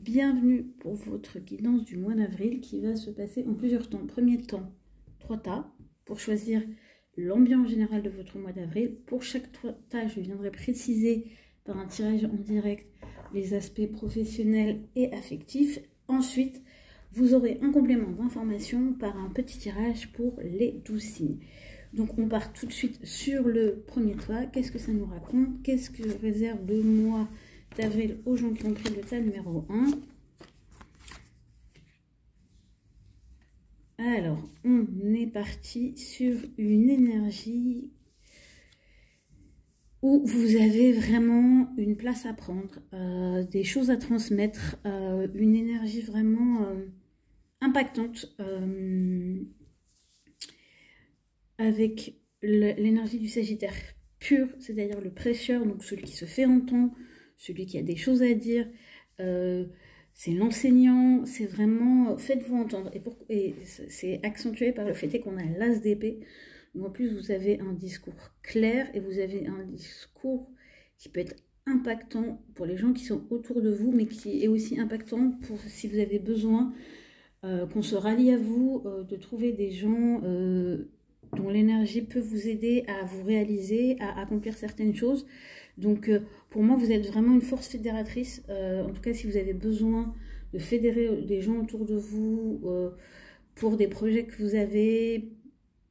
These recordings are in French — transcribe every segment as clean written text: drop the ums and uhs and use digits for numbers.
bienvenue pour votre guidance du mois d'avril qui va se passer en plusieurs temps. Premier temps, 3 tas pour choisir l'ambiance générale de votre mois d'avril. Pour chaque tas, je viendrai préciser par un tirage en direct les aspects professionnels et affectifs. Ensuite, vous aurez un complément d'information par un petit tirage pour les 12 signes. Donc on part tout de suite sur le premier tas. Qu'est-ce que ça nous raconte? Qu'est-ce que réserve le mois d'avril aux gens qui ont pris le tas numéro 1? Alors, on est parti sur une énergie où vous avez vraiment une place à prendre, des choses à transmettre, une énergie vraiment impactante, avec l'énergie du Sagittaire pur, c'est-à-dire le prêcheur, donc celui qui se fait entendre, celui qui a des choses à dire, c'est l'enseignant, c'est vraiment faites-vous entendre. Et c'est accentué par le fait qu'on a l'as d'épée. En plus, vous avez un discours clair et vous avez un discours qui peut être impactant pour les gens qui sont autour de vous, mais qui est aussi impactant pour si vous avez besoin qu'on se rallie à vous, de trouver des gens dont l'énergie peut vous aider à vous réaliser, à accomplir certaines choses. Donc pour moi, vous êtes vraiment une force fédératrice. En tout cas, si vous avez besoin de fédérer des gens autour de vous pour des projets que vous avez,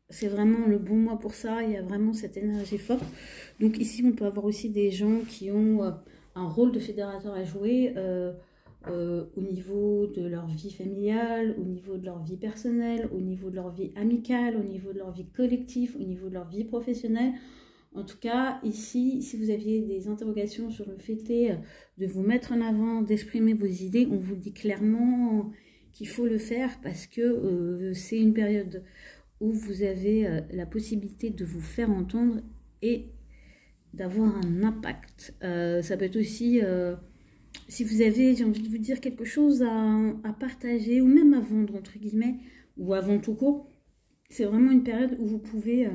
c'est vraiment le bon mois pour ça. Il y a vraiment cette énergie forte. Donc ici, on peut avoir aussi des gens qui ont un rôle de fédérateur à jouer au niveau de leur vie familiale, au niveau de leur vie personnelle, au niveau de leur vie amicale, au niveau de leur vie collective, au niveau de leur vie professionnelle. En tout cas, ici, si vous aviez des interrogations sur le fait de vous mettre en avant, d'exprimer vos idées, on vous dit clairement qu'il faut le faire parce que c'est une période où vous avez la possibilité de vous faire entendre et d'avoir un impact. Ça peut être aussi, si vous avez, j'ai envie de vous dire, quelque chose à partager ou même à vendre, entre guillemets, ou à vendre tout court, c'est vraiment une période où vous pouvez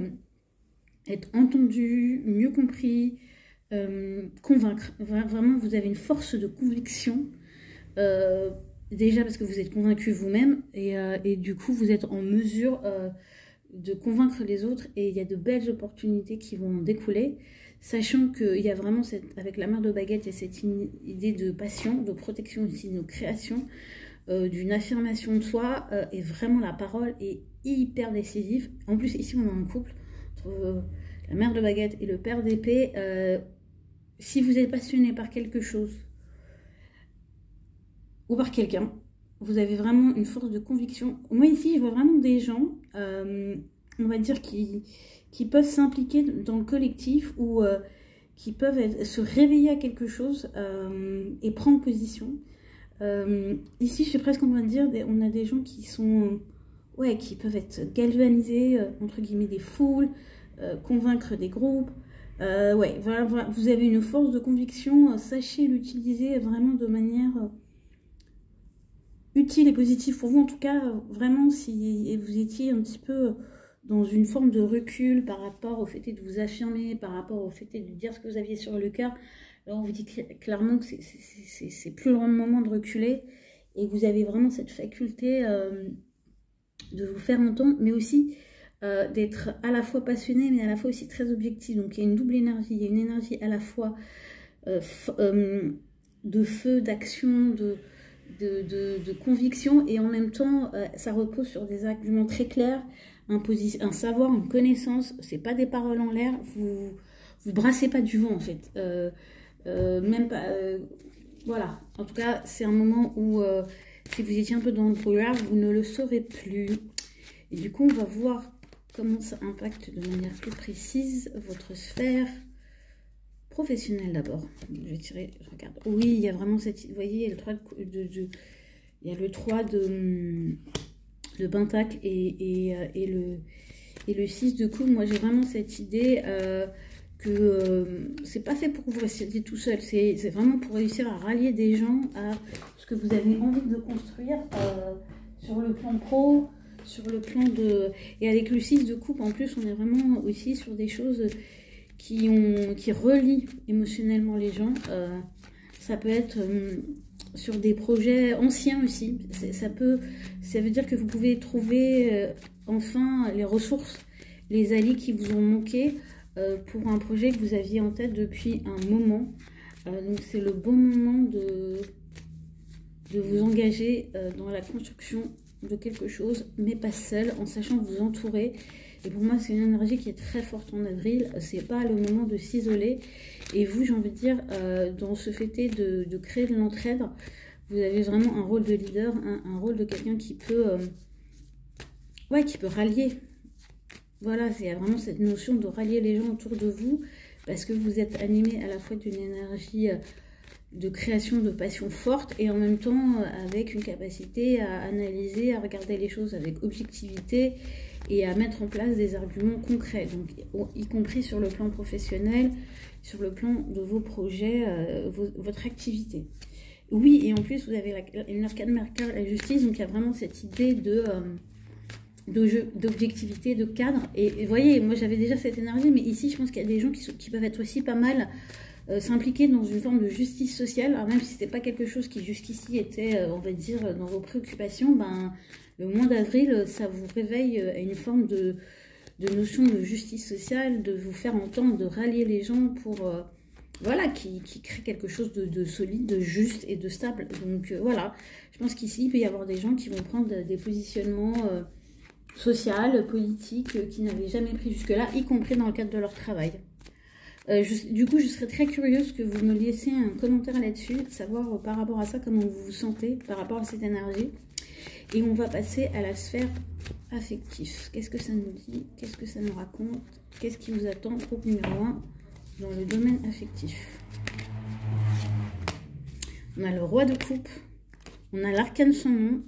être entendu, mieux compris, convaincre. Vraiment, vous avez une force de conviction, déjà parce que vous êtes convaincu vous-même, et du coup, vous êtes en mesure de convaincre les autres, et il y a de belles opportunités qui vont en découler, sachant qu'il y a vraiment, avec la mère de baguette, il y a cette idée de passion, de protection aussi de nos créations, d'une affirmation de soi, et vraiment la parole est hyper décisive. En plus, ici, on a un couple entre la mère de baguette et le père d'épée. Si vous êtes passionné par quelque chose ou par quelqu'un, vous avez vraiment une force de conviction. Moi ici, je vois vraiment des gens, on va dire, qui peuvent s'impliquer dans le collectif ou qui peuvent se réveiller à quelque chose et prendre position. Ici, je suis presque en train de dire, on a des gens qui sont, ouais, qui peuvent être galvanisés, entre guillemets, des foules, convaincre des groupes. Ouais, voilà, vous avez une force de conviction, sachez l'utiliser vraiment de manière utile et positive pour vous. En tout cas, vraiment, si vous étiez un petit peu dans une forme de recul par rapport au fait de vous affirmer, par rapport au fait de dire ce que vous aviez sur le cœur, alors on vous dit clairement que c'est plus le moment de reculer, et vous avez vraiment cette faculté de vous faire entendre, mais aussi d'être à la fois passionné, mais à la fois aussi très objectif. Donc il y a une double énergie, il y a une énergie à la fois de feu, d'action, de conviction, et en même temps ça repose sur des arguments très clairs, un savoir, une connaissance. C'est pas des paroles en l'air, vous brassez pas du vent en fait, même pas, voilà. En tout cas, c'est un moment où si vous étiez un peu dans le brouillard, vous ne le saurez plus. Et du coup, on va voir comment ça impacte de manière plus précise votre sphère professionnelle d'abord. Je vais tirer, je regarde. Oui, il y a vraiment cette, vous voyez, il y a le 3 il y a le 3 de pentacle et le 6 de coupe. Moi, j'ai vraiment cette idée que c'est pas fait pour que vous restiez tout seul. C'est vraiment pour réussir à rallier des gens à ce que vous avez envie de construire sur le plan pro, sur le plan de... Et avec le 6 de coupe, en plus, on est vraiment aussi sur des choses qui relient émotionnellement les gens. ça peut être sur des projets anciens aussi. Ça veut dire que vous pouvez trouver enfin les ressources, les alliés qui vous ont manqué pour un projet que vous aviez en tête depuis un moment. Donc c'est le bon moment de vous engager dans la construction de quelque chose, mais pas seul, en sachant vous entourer. Et pour moi, c'est une énergie qui est très forte en avril. C'est pas le moment de s'isoler. Et vous, j'ai envie de dire, dans ce fait de créer de l'entraide, vous avez vraiment un rôle de leader, un rôle de quelqu'un qui peut, qui peut rallier. Voilà, il y a vraiment cette notion de rallier les gens autour de vous, parce que vous êtes animé à la fois d'une énergie de création, de passion forte, et en même temps avec une capacité à analyser, à regarder les choses avec objectivité et à mettre en place des arguments concrets, donc y compris sur le plan professionnel, sur le plan de vos projets, votre activité. Oui, et en plus vous avez une arcane Mercure, la justice, donc il y a vraiment cette idée d'objectivité, de cadre. Et vous voyez, moi j'avais déjà cette énergie, mais ici je pense qu'il y a des gens qui peuvent être aussi pas mal s'impliquer dans une forme de justice sociale. Alors même si c'était pas quelque chose qui jusqu'ici était, on va dire, dans vos préoccupations, ben, le mois d'avril, ça vous réveille à une forme de notion de justice sociale, de vous faire entendre, de rallier les gens pour, voilà, qui crée quelque chose de solide, de juste et de stable. Donc voilà, je pense qu'ici, il peut y avoir des gens qui vont prendre des positionnements sociaux, politiques, qui n'avaient jamais pris jusque-là, y compris dans le cadre de leur travail. Du coup, je serais très curieuse que vous me laissiez un commentaire là-dessus, savoir par rapport à ça, comment vous vous sentez par rapport à cette énergie. Et on va passer à la sphère affective. Qu'est-ce que ça nous dit? Qu'est-ce que ça nous raconte? Qu'est-ce qui vous attend? Groupe numéro 1 dans le domaine affectif. On a le roi de coupe, on a l'arcane sans nom,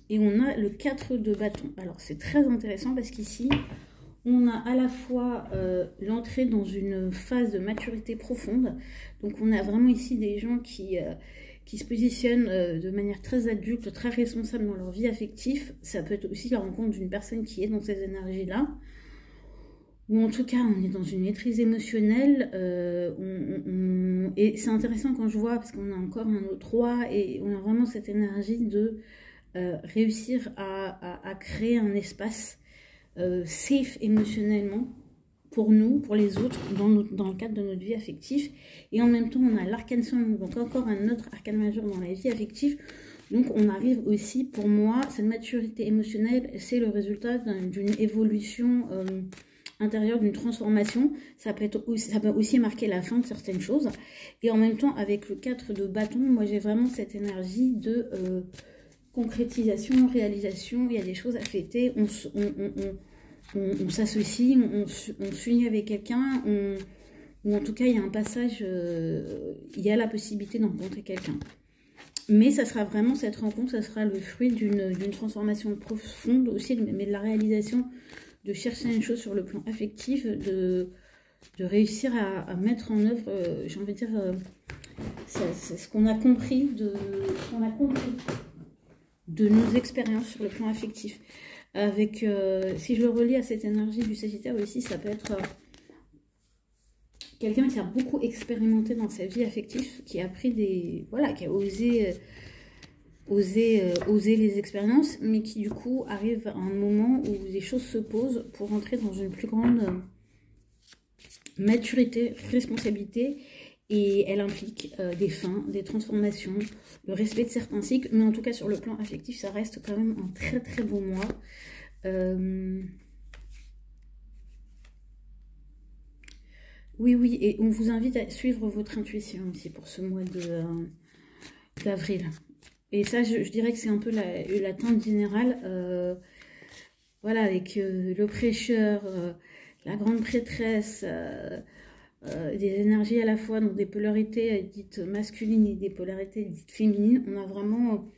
et on a le 4 de bâton. Alors c'est très intéressant parce qu'ici, on a à la fois l'entrée dans une phase de maturité profonde. Donc on a vraiment ici des gens qui se positionnent de manière très adulte, très responsable dans leur vie affective. Ça peut être aussi la rencontre d'une personne qui est dans ces énergies-là. Ou en tout cas, on est dans une maîtrise émotionnelle. Et c'est intéressant quand je vois, parce qu'on a encore un autre roi, et on a vraiment cette énergie de réussir à créer un espace safe émotionnellement pour nous, pour les autres, dans le cadre de notre vie affective. Et en même temps, on a l'arcane sans nom, donc encore un autre arcane majeur dans la vie affective. Donc on arrive aussi, pour moi, cette maturité émotionnelle, c'est le résultat d'une évolution intérieure, d'une transformation. Ça peut aussi marquer la fin de certaines choses. Et en même temps, avec le 4 de bâton, moi j'ai vraiment cette énergie de concrétisation, réalisation. Il y a des choses à fêter, on s'associe, on s'unit avec quelqu'un, ou en tout cas il y a un passage, il y a la possibilité de rencontrer quelqu'un. Mais ça sera vraiment, cette rencontre, ça sera le fruit d'une transformation profonde aussi, mais de la réalisation, de chercher une chose sur le plan affectif, de réussir à mettre en œuvre, j'ai envie de dire, c'est ce qu'on a compris de nos expériences sur le plan affectif. Avec, si je le relie à cette énergie du Sagittaire aussi, ça peut être quelqu'un qui a beaucoup expérimenté dans sa vie affective, qui a pris qui a osé les expériences, mais qui du coup arrive à un moment où les choses se posent pour entrer dans une plus grande maturité, responsabilité. Et elle implique des fins, des transformations, le respect de certains cycles. Mais en tout cas, sur le plan affectif, ça reste quand même un très très beau mois. Oui, et on vous invite à suivre votre intuition aussi pour ce mois d'avril. Et ça, je dirais que c'est un peu la teinte générale. Voilà, avec le prêcheur, la grande prêtresse... des énergies à la fois dans des polarités dites masculines et des polarités dites féminines. On a vraiment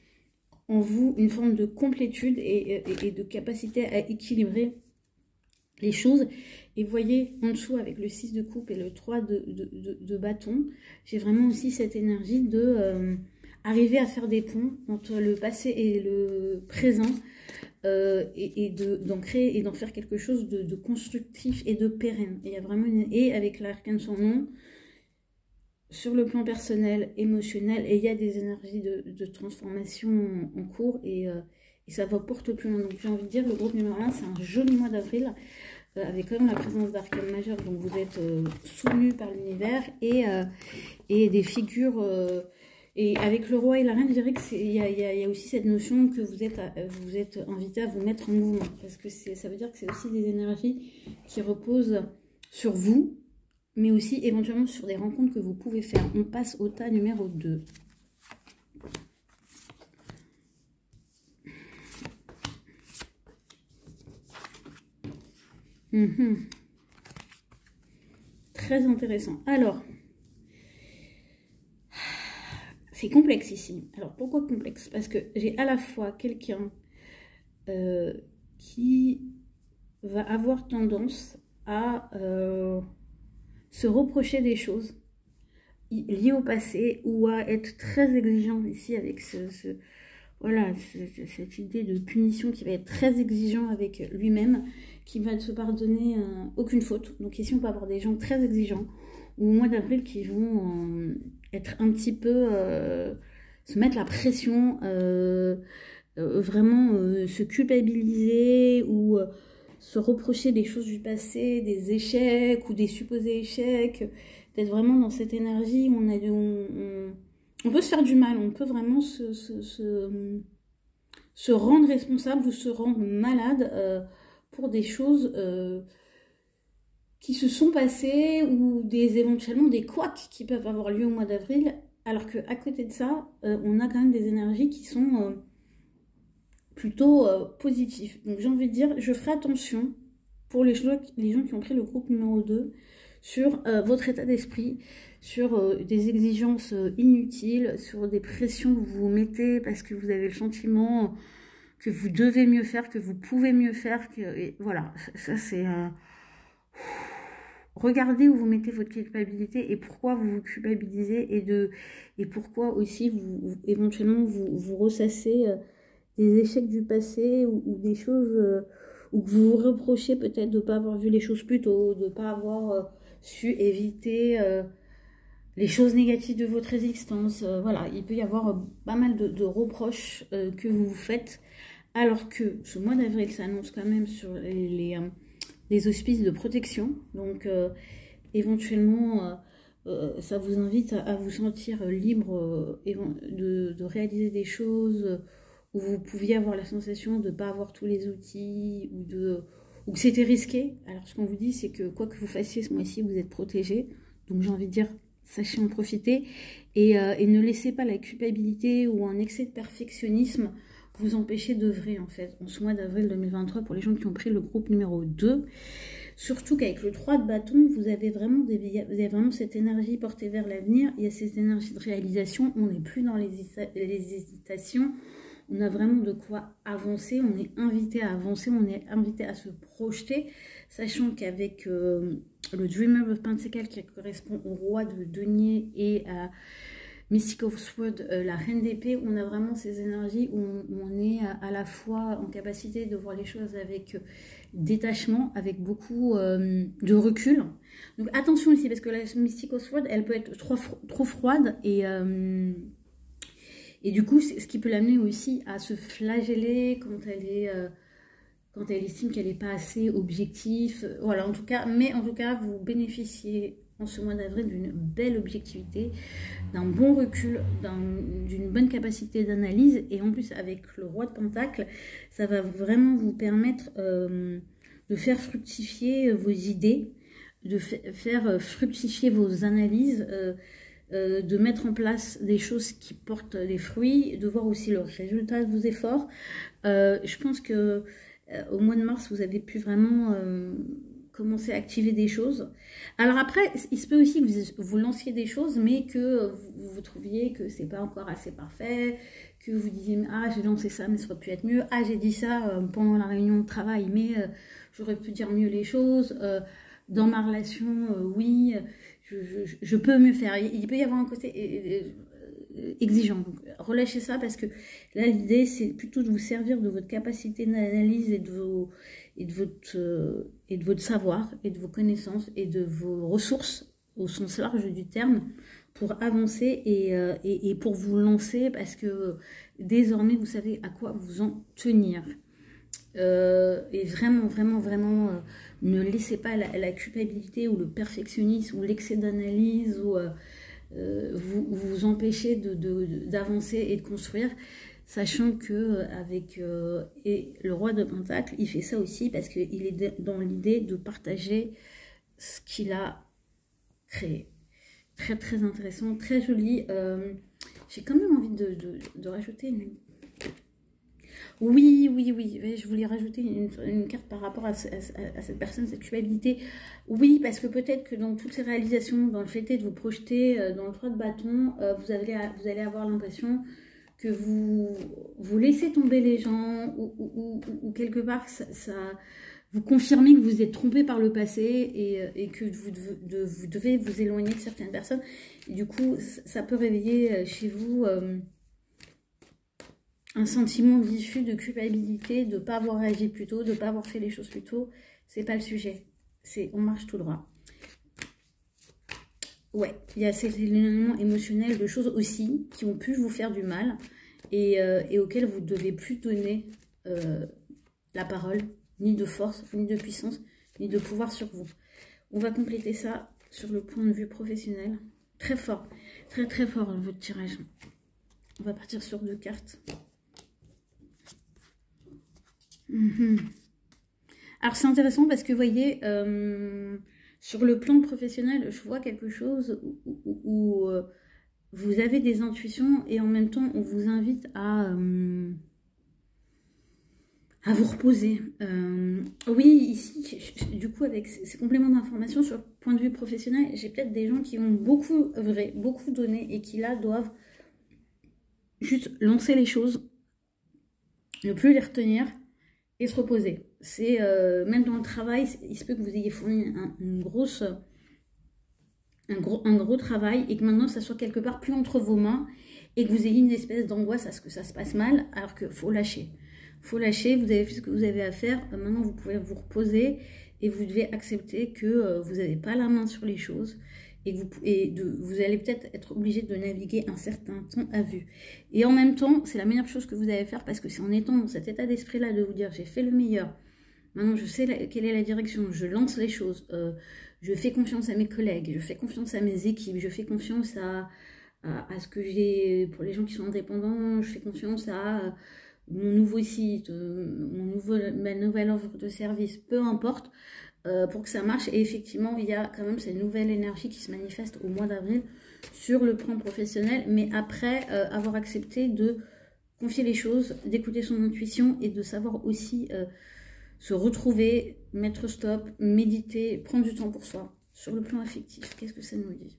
en vous une forme de complétude et de capacité à équilibrer les choses. Et vous voyez en dessous avec le 6 de coupe et le 3 de bâton, j'ai vraiment aussi cette énergie de arriver à faire des ponts entre le passé et le présent, et d'en créer et d'en faire quelque chose de constructif et de pérenne. Et il y a vraiment et avec l'arcane sans nom, sur le plan personnel, émotionnel, et il y a des énergies de transformation en cours, et ça va porter plus loin. Donc j'ai envie de dire, le groupe numéro 1, c'est un joli mois d'avril, avec quand même la présence d'arcanes majeures, donc vous êtes soutenu par l'univers, et des figures... et avec le roi et la reine, je dirais qu'il y a aussi cette notion que vous êtes invité à vous mettre en mouvement. Parce que ça veut dire que c'est aussi des énergies qui reposent sur vous, mais aussi éventuellement sur des rencontres que vous pouvez faire. On passe au tas numéro 2. Très intéressant. Alors... c'est complexe ici. Alors, pourquoi complexe? Parce que j'ai à la fois quelqu'un qui va avoir tendance à se reprocher des choses liées au passé ou à être très exigeant ici avec voilà, cette idée de punition qui va être très exigeant avec lui-même, qui va ne se pardonner aucune faute. Donc ici, on peut avoir des gens très exigeants ou au mois d'avril qui vont... être un petit peu, se mettre la pression, vraiment se culpabiliser ou se reprocher des choses du passé, des échecs ou des supposés échecs, d'être vraiment dans cette énergie où on peut se faire du mal, on peut vraiment se rendre responsable ou se rendre malade pour des choses... qui se sont passés ou éventuellement des couacs qui peuvent avoir lieu au mois d'avril, alors qu'à côté de ça, on a quand même des énergies qui sont plutôt positives. Donc j'ai envie de dire, je ferai attention pour les gens qui ont pris le groupe numéro 2 sur votre état d'esprit, sur des exigences inutiles, sur des pressions que vous vous mettez parce que vous avez le sentiment que vous devez mieux faire, que vous pouvez mieux faire, et voilà, ça c'est... regardez où vous mettez votre culpabilité et pourquoi vous vous culpabilisez et pourquoi aussi éventuellement vous ressassez des échecs du passé ou des choses ou que vous vous reprochez peut-être de ne pas avoir vu les choses plus tôt, de ne pas avoir su éviter les choses négatives de votre existence. Voilà, il peut y avoir pas mal de reproches que vous vous faites, alors que ce mois d'avril s'annonce quand même sur les auspices de protection. Donc, éventuellement, ça vous invite à vous sentir libre de réaliser des choses où vous pouviez avoir la sensation de ne pas avoir tous les outils ou que c'était risqué. Alors, ce qu'on vous dit, c'est que quoi que vous fassiez ce mois-ci, vous êtes protégé. Donc, j'ai envie de dire, sachez en profiter et ne laissez pas la culpabilité ou un excès de perfectionnisme vous empêcher d'œuvrer en fait en ce mois d'avril 2023 pour les gens qui ont pris le groupe numéro 2. Surtout qu'avec le 3 de bâton, vous avez vraiment cette énergie portée vers l'avenir. Il y a cette énergie de réalisation. On n'est plus dans les hésitations. On a vraiment de quoi avancer. On est invité à avancer. On est invité à se projeter. Sachant qu'avec le Dreamer of Pentacles qui correspond au roi de denier et à Mystic of Swords, la reine d'épée, on a vraiment ces énergies où on est à la fois en capacité de voir les choses avec détachement, avec beaucoup de recul. Donc attention ici, parce que la Mystic of Swords, elle peut être trop froide et du coup, c'est ce qui peut l'amener aussi à se flageller quand elle estime qu'elle n'est pas assez objective. Voilà, en tout cas, vous bénéficiez en ce mois d'avril d'une belle objectivité, d'un bon recul, d'une bonne capacité d'analyse, et en plus avec le roi de Pentacle, ça va vraiment vous permettre de faire fructifier vos idées, de faire fructifier vos analyses, de mettre en place des choses qui portent des fruits, de voir aussi le résultat de vos efforts. Je pense que au mois de mars, vous avez pu vraiment commencer à activer des choses. Alors après, il se peut aussi que vous lanciez des choses, mais que vous trouviez que c'est pas encore assez parfait, que vous disiez « Ah, j'ai lancé ça, mais ça aurait pu être mieux. Ah, j'ai dit ça pendant la réunion de travail, mais j'aurais pu dire mieux les choses. Dans ma relation, oui, je peux mieux faire. » Il peut y avoir un côté exigeant. Donc, relâchez ça parce que là, l'idée, c'est plutôt de vous servir de votre capacité d'analyse et de votre savoir et de vos connaissances et de vos ressources au sens large du terme pour avancer et pour vous lancer, parce que désormais, vous savez à quoi vous en tenir. Et vraiment, vraiment, vraiment, ne laissez pas la culpabilité ou le perfectionnisme ou l'excès d'analyse ou vous empêcher d'avancer et de construire, sachant que avec et le roi de Pentacle, il fait ça aussi parce qu'il est dans l'idée de partager ce qu'il a créé. Très, très intéressant, très joli. J'ai quand même envie de rajouter une... Oui, oui, oui, je voulais rajouter une carte par rapport à cette personne, cette culpabilité. Oui, parce que peut-être que dans toutes ces réalisations, dans le fait de vous projeter dans le 3 de bâton, vous allez avoir l'impression que vous laissez tomber les gens ou quelque part ça vous confirmez que vous êtes trompé par le passé et que vous devez vous éloigner de certaines personnes. Et du coup, ça peut réveiller chez vous un sentiment diffus de culpabilité, de ne pas avoir agi plus tôt, de ne pas avoir fait les choses plus tôt. C'est pas le sujet. On marche tout droit. Ouais, il y a ces éléments émotionnels de choses aussi qui ont pu vous faire du mal et auxquels vous ne devez plus donner la parole, ni de force, ni de puissance, ni de pouvoir sur vous. On va compléter ça sur le point de vue professionnel. Très fort, très très fort votre tirage. On va partir sur 2 cartes. Alors c'est intéressant parce que vous voyez, sur le plan professionnel, je vois quelque chose où vous avez des intuitions et en même temps on vous invite à vous reposer. Oui, ici, du coup, avec ces compléments d'information sur le point de vue professionnel, j'ai peut-être des gens qui ont beaucoup œuvré, beaucoup donné et qui là doivent juste lancer les choses, ne plus les retenir et se reposer. C'est même dans le travail, il se peut que vous ayez fourni un gros travail et que maintenant ça soit quelque part plus entre vos mains et que vous ayez une espèce d'angoisse à ce que ça se passe mal, alors qu'il faut lâcher. Il faut lâcher, vous avez fait ce que vous avez à faire, maintenant vous pouvez vous reposer et vous devez accepter que vous n'avez pas la main sur les choses et que vous allez peut-être être obligé de naviguer un certain temps à vue. Et en même temps, c'est la meilleure chose que vous allez faire parce que c'est en étant dans cet état d'esprit-là de vous dire j'ai fait le meilleur, maintenant je sais quelle est la direction, je lance les choses, je fais confiance à mes collègues, je fais confiance à mes équipes, je fais confiance à ce que j'ai, pour les gens qui sont indépendants, je fais confiance à mon nouveau site, ma nouvelle offre de service, peu importe, pour que ça marche. Et effectivement, il y a quand même cette nouvelle énergie qui se manifeste au mois d'avril sur le plan professionnel, mais après avoir accepté de confier les choses, d'écouter son intuition et de savoir aussi se retrouver, mettre stop, méditer, prendre du temps pour soi. Sur le plan affectif, qu'est-ce que ça nous dit ?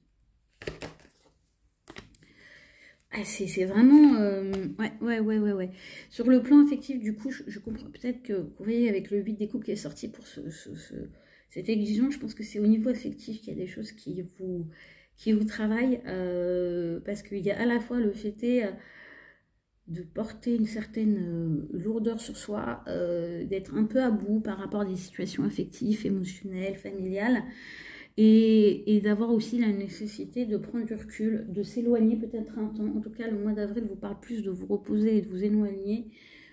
Ah, c'est vraiment... ouais. Sur le plan affectif, du coup, je comprends peut-être que, vous voyez, avec le 8 des coupes qui est sorti pour cette exigence, je pense que c'est au niveau affectif qu'il y a des choses qui vous travaillent, parce qu'il y a à la fois le fait de porter une certaine lourdeur sur soi, d'être un peu à bout par rapport à des situations affectives, émotionnelles, familiales, et d'avoir aussi la nécessité de prendre du recul, de s'éloigner peut-être un temps. En tout cas, le mois d'avril vous parle plus de vous reposer et de vous éloigner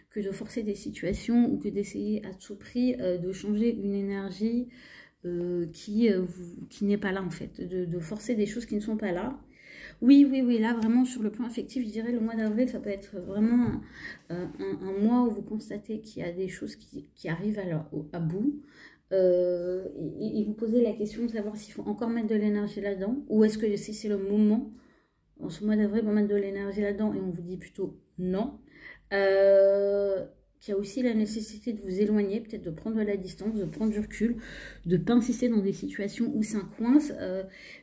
que de forcer des situations ou que d'essayer à tout prix de changer une énergie qui n'est pas là en fait, de forcer des choses qui ne sont pas là. Oui, là vraiment sur le plan affectif, je dirais le mois d'avril, ça peut être vraiment un mois où vous constatez qu'il y a des choses qui arrivent à bout. Et vous posez la question de savoir s'il faut encore mettre de l'énergie là-dedans ou est-ce que si c'est le moment, en ce mois d'avril, on va mettre de l'énergie là-dedans et on vous dit plutôt non. Qu'il y a aussi la nécessité de vous éloigner, peut-être de prendre de la distance, de prendre du recul, de ne pas insister dans des situations où ça coince,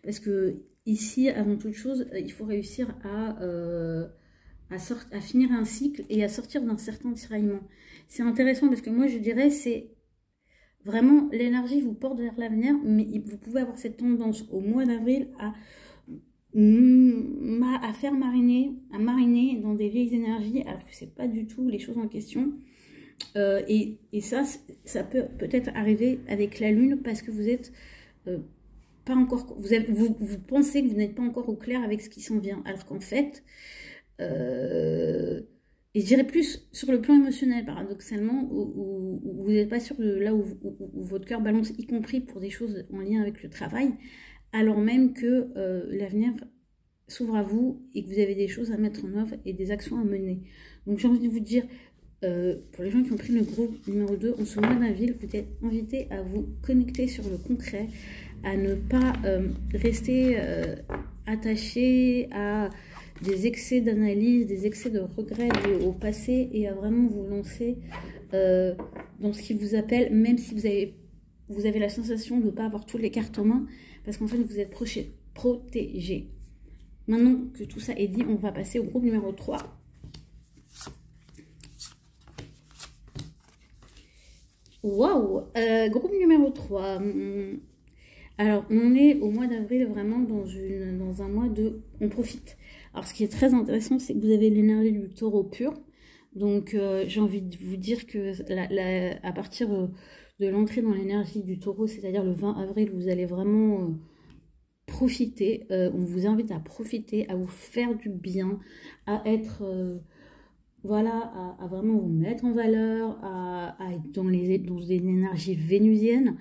parce que ici, avant toute chose, il faut réussir à finir un cycle et à sortir d'un certain tiraillement. C'est intéressant parce que moi, je dirais, c'est vraiment, l'énergie vous porte vers l'avenir, mais vous pouvez avoir cette tendance au mois d'avril à faire mariner dans des vieilles énergies, alors que c'est pas du tout les choses en question. Et ça peut-être arriver avec la lune parce que vous êtes pas encore, vous pensez que vous n'êtes pas encore au clair avec ce qui s'en vient, alors qu'en fait, et je dirais plus sur le plan émotionnel, paradoxalement, où vous n'êtes pas sûr de là où votre cœur balance, y compris pour des choses en lien avec le travail, alors même que l'avenir s'ouvre à vous et que vous avez des choses à mettre en œuvre et des actions à mener. Donc j'ai envie de vous dire, pour les gens qui ont pris le groupe numéro 2, en ce mois d'avril, vous êtes invités à vous connecter sur le concret, à ne pas rester attaché à des excès d'analyse, des excès de regrets au passé, et à vraiment vous lancer dans ce qui vous appelle, même si vous avez la sensation de ne pas avoir toutes les cartes en main, parce qu'en fait vous êtes protégé. Maintenant que tout ça est dit, on va passer au groupe numéro 3. Waouh, groupe numéro 3. Alors, on est au mois d'avril, vraiment dans un mois de... On profite. Alors, ce qui est très intéressant, c'est que vous avez l'énergie du taureau pur. Donc, j'ai envie de vous dire que à partir de l'entrée dans l'énergie du taureau, c'est-à-dire le 20 avril, vous allez vraiment... profiter, on vous invite à profiter, à vous faire du bien, à être, voilà, à vraiment vous mettre en valeur, à être dans des énergies vénusiennes,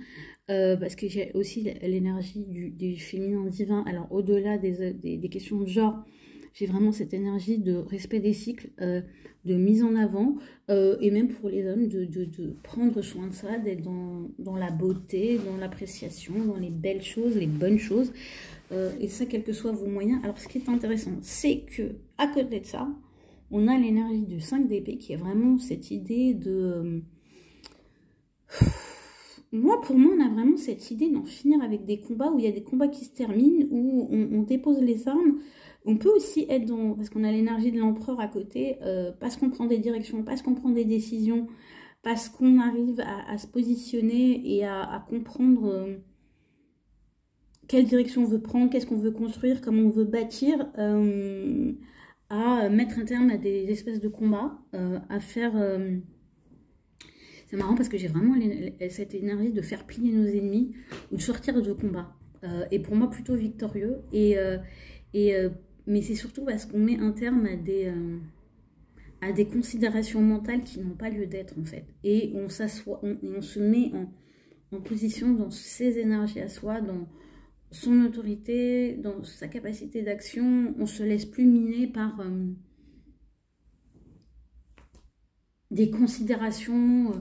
parce que j'ai aussi l'énergie du féminin divin. Alors au-delà des questions de genre, j'ai vraiment cette énergie de respect des cycles, de mise en avant, et même pour les hommes, de prendre soin de ça, d'être dans la beauté, dans l'appréciation, dans les belles choses, les bonnes choses, et ça, quels que soient vos moyens. Alors, ce qui est intéressant, c'est que à côté de ça, on a l'énergie du 5 d'épée, qui est vraiment cette idée de... Pour moi, on a vraiment cette idée d'en finir avec des combats où il y a des combats qui se terminent, où on dépose les armes. On peut aussi être dans... Parce qu'on a l'énergie de l'empereur à côté, parce qu'on prend des directions, parce qu'on prend des décisions, parce qu'on arrive à se positionner et à comprendre quelle direction on veut prendre, qu'est-ce qu'on veut construire, comment on veut bâtir, à mettre un terme à des espèces de combats, à faire... C'est marrant parce que j'ai vraiment cette énergie de faire plier nos ennemis ou de sortir de combat. Et pour moi, plutôt victorieux. Mais c'est surtout parce qu'on met un terme à des considérations mentales qui n'ont pas lieu d'être, en fait. Et on s'assoit, on se met en position dans ses énergies à soi, dans son autorité, dans sa capacité d'action. On se laisse plus miner par des considérations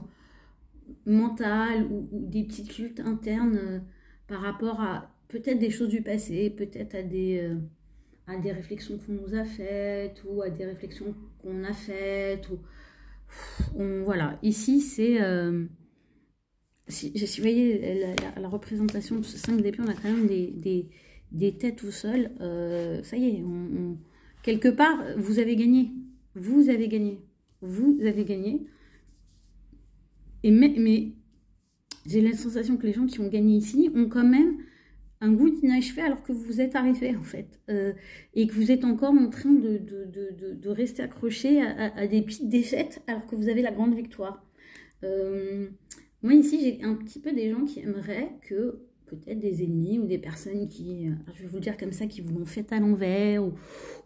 mentales ou des petites luttes internes par rapport à peut-être des choses du passé, peut-être à des réflexions qu'on nous a faites ou à des réflexions qu'on a faites. Voilà, ici c'est... si vous voyez la représentation de ce 5 d'épée, on a quand même des têtes tout seul. Ça y est, quelque part, vous avez gagné. Vous avez gagné. Vous avez gagné. Mais j'ai la sensation que les gens qui ont gagné ici ont quand même un goût d'inachevé alors que vous êtes arrivé, en fait. Et que vous êtes encore en train de rester accroché à des petites défaites alors que vous avez la grande victoire. Moi, ici, j'ai un petit peu des gens qui aimeraient que, peut-être des ennemis ou des personnes qui, je vais vous le dire comme ça, qui vous l'ont fait à l'envers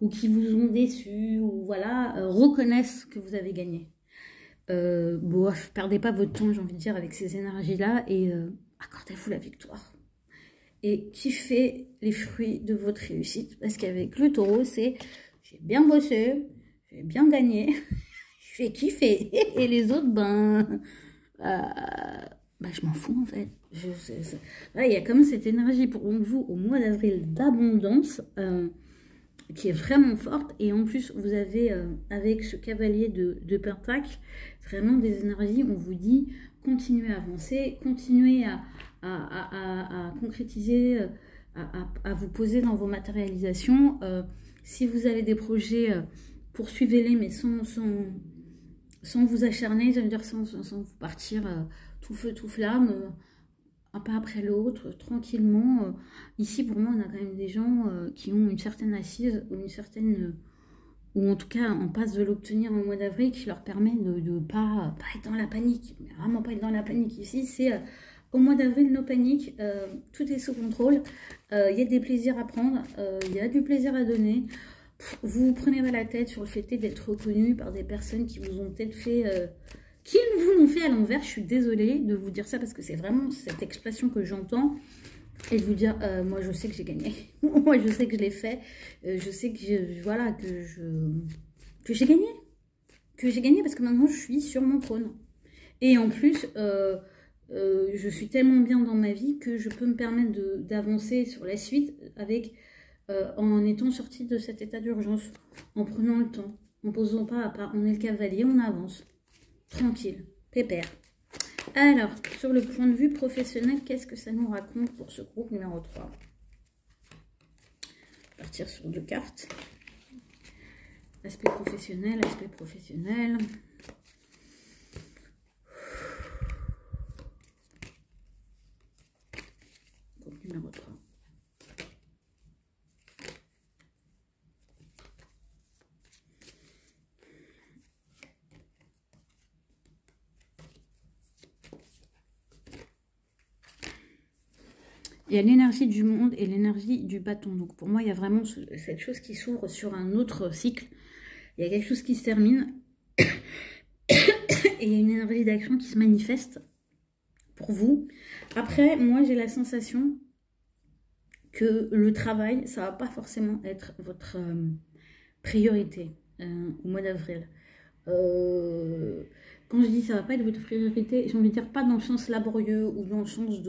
ou qui vous ont déçu, ou voilà, reconnaissent que vous avez gagné. Perdez pas votre temps, j'ai envie de dire, avec ces énergies-là, et accordez-vous la victoire. Et kiffez les fruits de votre réussite, parce qu'avec le taureau, c'est j'ai bien bossé, j'ai bien gagné, j'ai kiffé, et les autres, je m'en fous en fait. Voilà, il y a comme cette énergie pour vous au mois d'avril d'abondance qui est vraiment forte. Et en plus, vous avez avec ce cavalier de Pentacle, vraiment des énergies, on vous dit continuez à avancer, continuez à concrétiser, à vous poser dans vos matérialisations. Si vous avez des projets, poursuivez-les, mais sans vous acharner, ça veut dire sans vous partir tout feu, tout flamme, un pas après l'autre, tranquillement. Ici, pour moi, on a quand même des gens qui ont une certaine assise, ou une certaine... ou en tout cas, en passe de l'obtenir au mois d'avril, qui leur permet de ne pas être dans la panique. Mais vraiment pas être dans la panique. Ici, c'est Au mois d'avril, no panique, tout est sous contrôle. Il y a des plaisirs à prendre, il y a du plaisir à donner. Vous vous prenez pas la tête sur le fait d'être reconnu par des personnes qui vous ont peut-être fait... qui vous l'ont fait à l'envers. Je suis désolée de vous dire ça parce que c'est vraiment cette expression que j'entends. Et de vous dire, moi je sais que j'ai gagné. Moi je sais que je l'ai fait. Je sais que voilà, que j'ai gagné. Que j'ai gagné parce que maintenant je suis sur mon trône. Et en plus, je suis tellement bien dans ma vie que je peux me permettre d'avancer sur la suite avec, en étant sortie de cet état d'urgence, en prenant le temps, en posant pas à pas. On est le cavalier, on avance. Tranquille, pépère. Alors, sur le point de vue professionnel, qu'est-ce que ça nous raconte pour ce groupe numéro 3? On va partir sur 2 cartes. Aspect professionnel, aspect professionnel. Groupe numéro 3. Il y a l'énergie du monde et l'énergie du bâton. Donc pour moi, il y a vraiment cette chose qui s'ouvre sur un autre cycle. Il y a quelque chose qui se termine. Et il y a une énergie d'action qui se manifeste pour vous. Après, moi, j'ai la sensation que le travail, ça va pas forcément être votre priorité au mois d'avril. Quand je dis ça va pas être votre priorité, j'ai envie de dire pas dans le sens laborieux ou dans le sens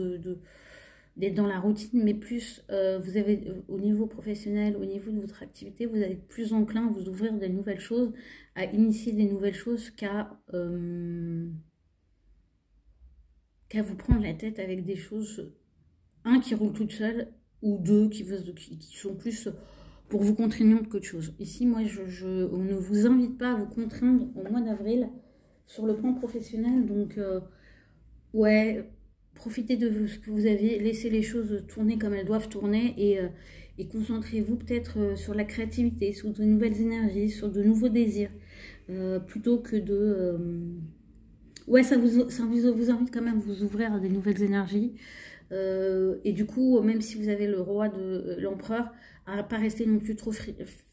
d'être dans la routine, mais plus vous avez au niveau professionnel, au niveau de votre activité, vous allez être plus enclin à vous ouvrir des nouvelles choses, à initier des nouvelles choses qu'à vous prendre la tête avec des choses, un qui roule toute seule, ou deux qui sont plus pour vous contraignantes qu'autre chose. Ici, moi, on ne vous invite pas à vous contraindre au mois d'avril sur le plan professionnel, donc ouais, profitez de ce que vous avez, laissez les choses tourner comme elles doivent tourner et concentrez-vous peut-être sur la créativité, sur de nouvelles énergies, sur de nouveaux désirs, plutôt que de... ouais, ça vous invite quand même à vous ouvrir à des nouvelles énergies. Et du coup, même si vous avez le roi de l'empereur, à ne pas rester non plus trop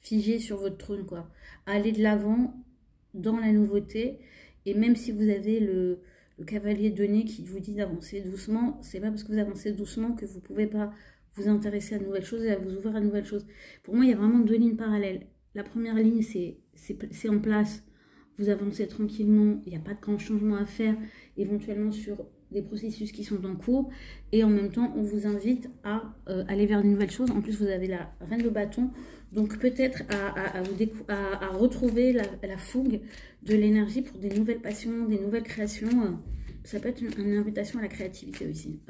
figé sur votre trône, quoi. À aller de l'avant dans la nouveauté. Et même si vous avez le cavalier de nez qui vous dit d'avancer doucement, c'est pas parce que vous avancez doucement que vous pouvez pas vous intéresser à de nouvelles choses et à vous ouvrir à de nouvelles choses. Pour moi, il y a vraiment 2 lignes parallèles. La première ligne, c'est en place. Vous avancez tranquillement, il n'y a pas de grand changement à faire, éventuellement sur des processus qui sont en cours. Et en même temps, on vous invite à aller vers de nouvelles choses. En plus, vous avez la reine de bâton. Donc peut-être à retrouver la fougue de l'énergie pour des nouvelles passions, des nouvelles créations. Ça peut être une invitation à la créativité aussi.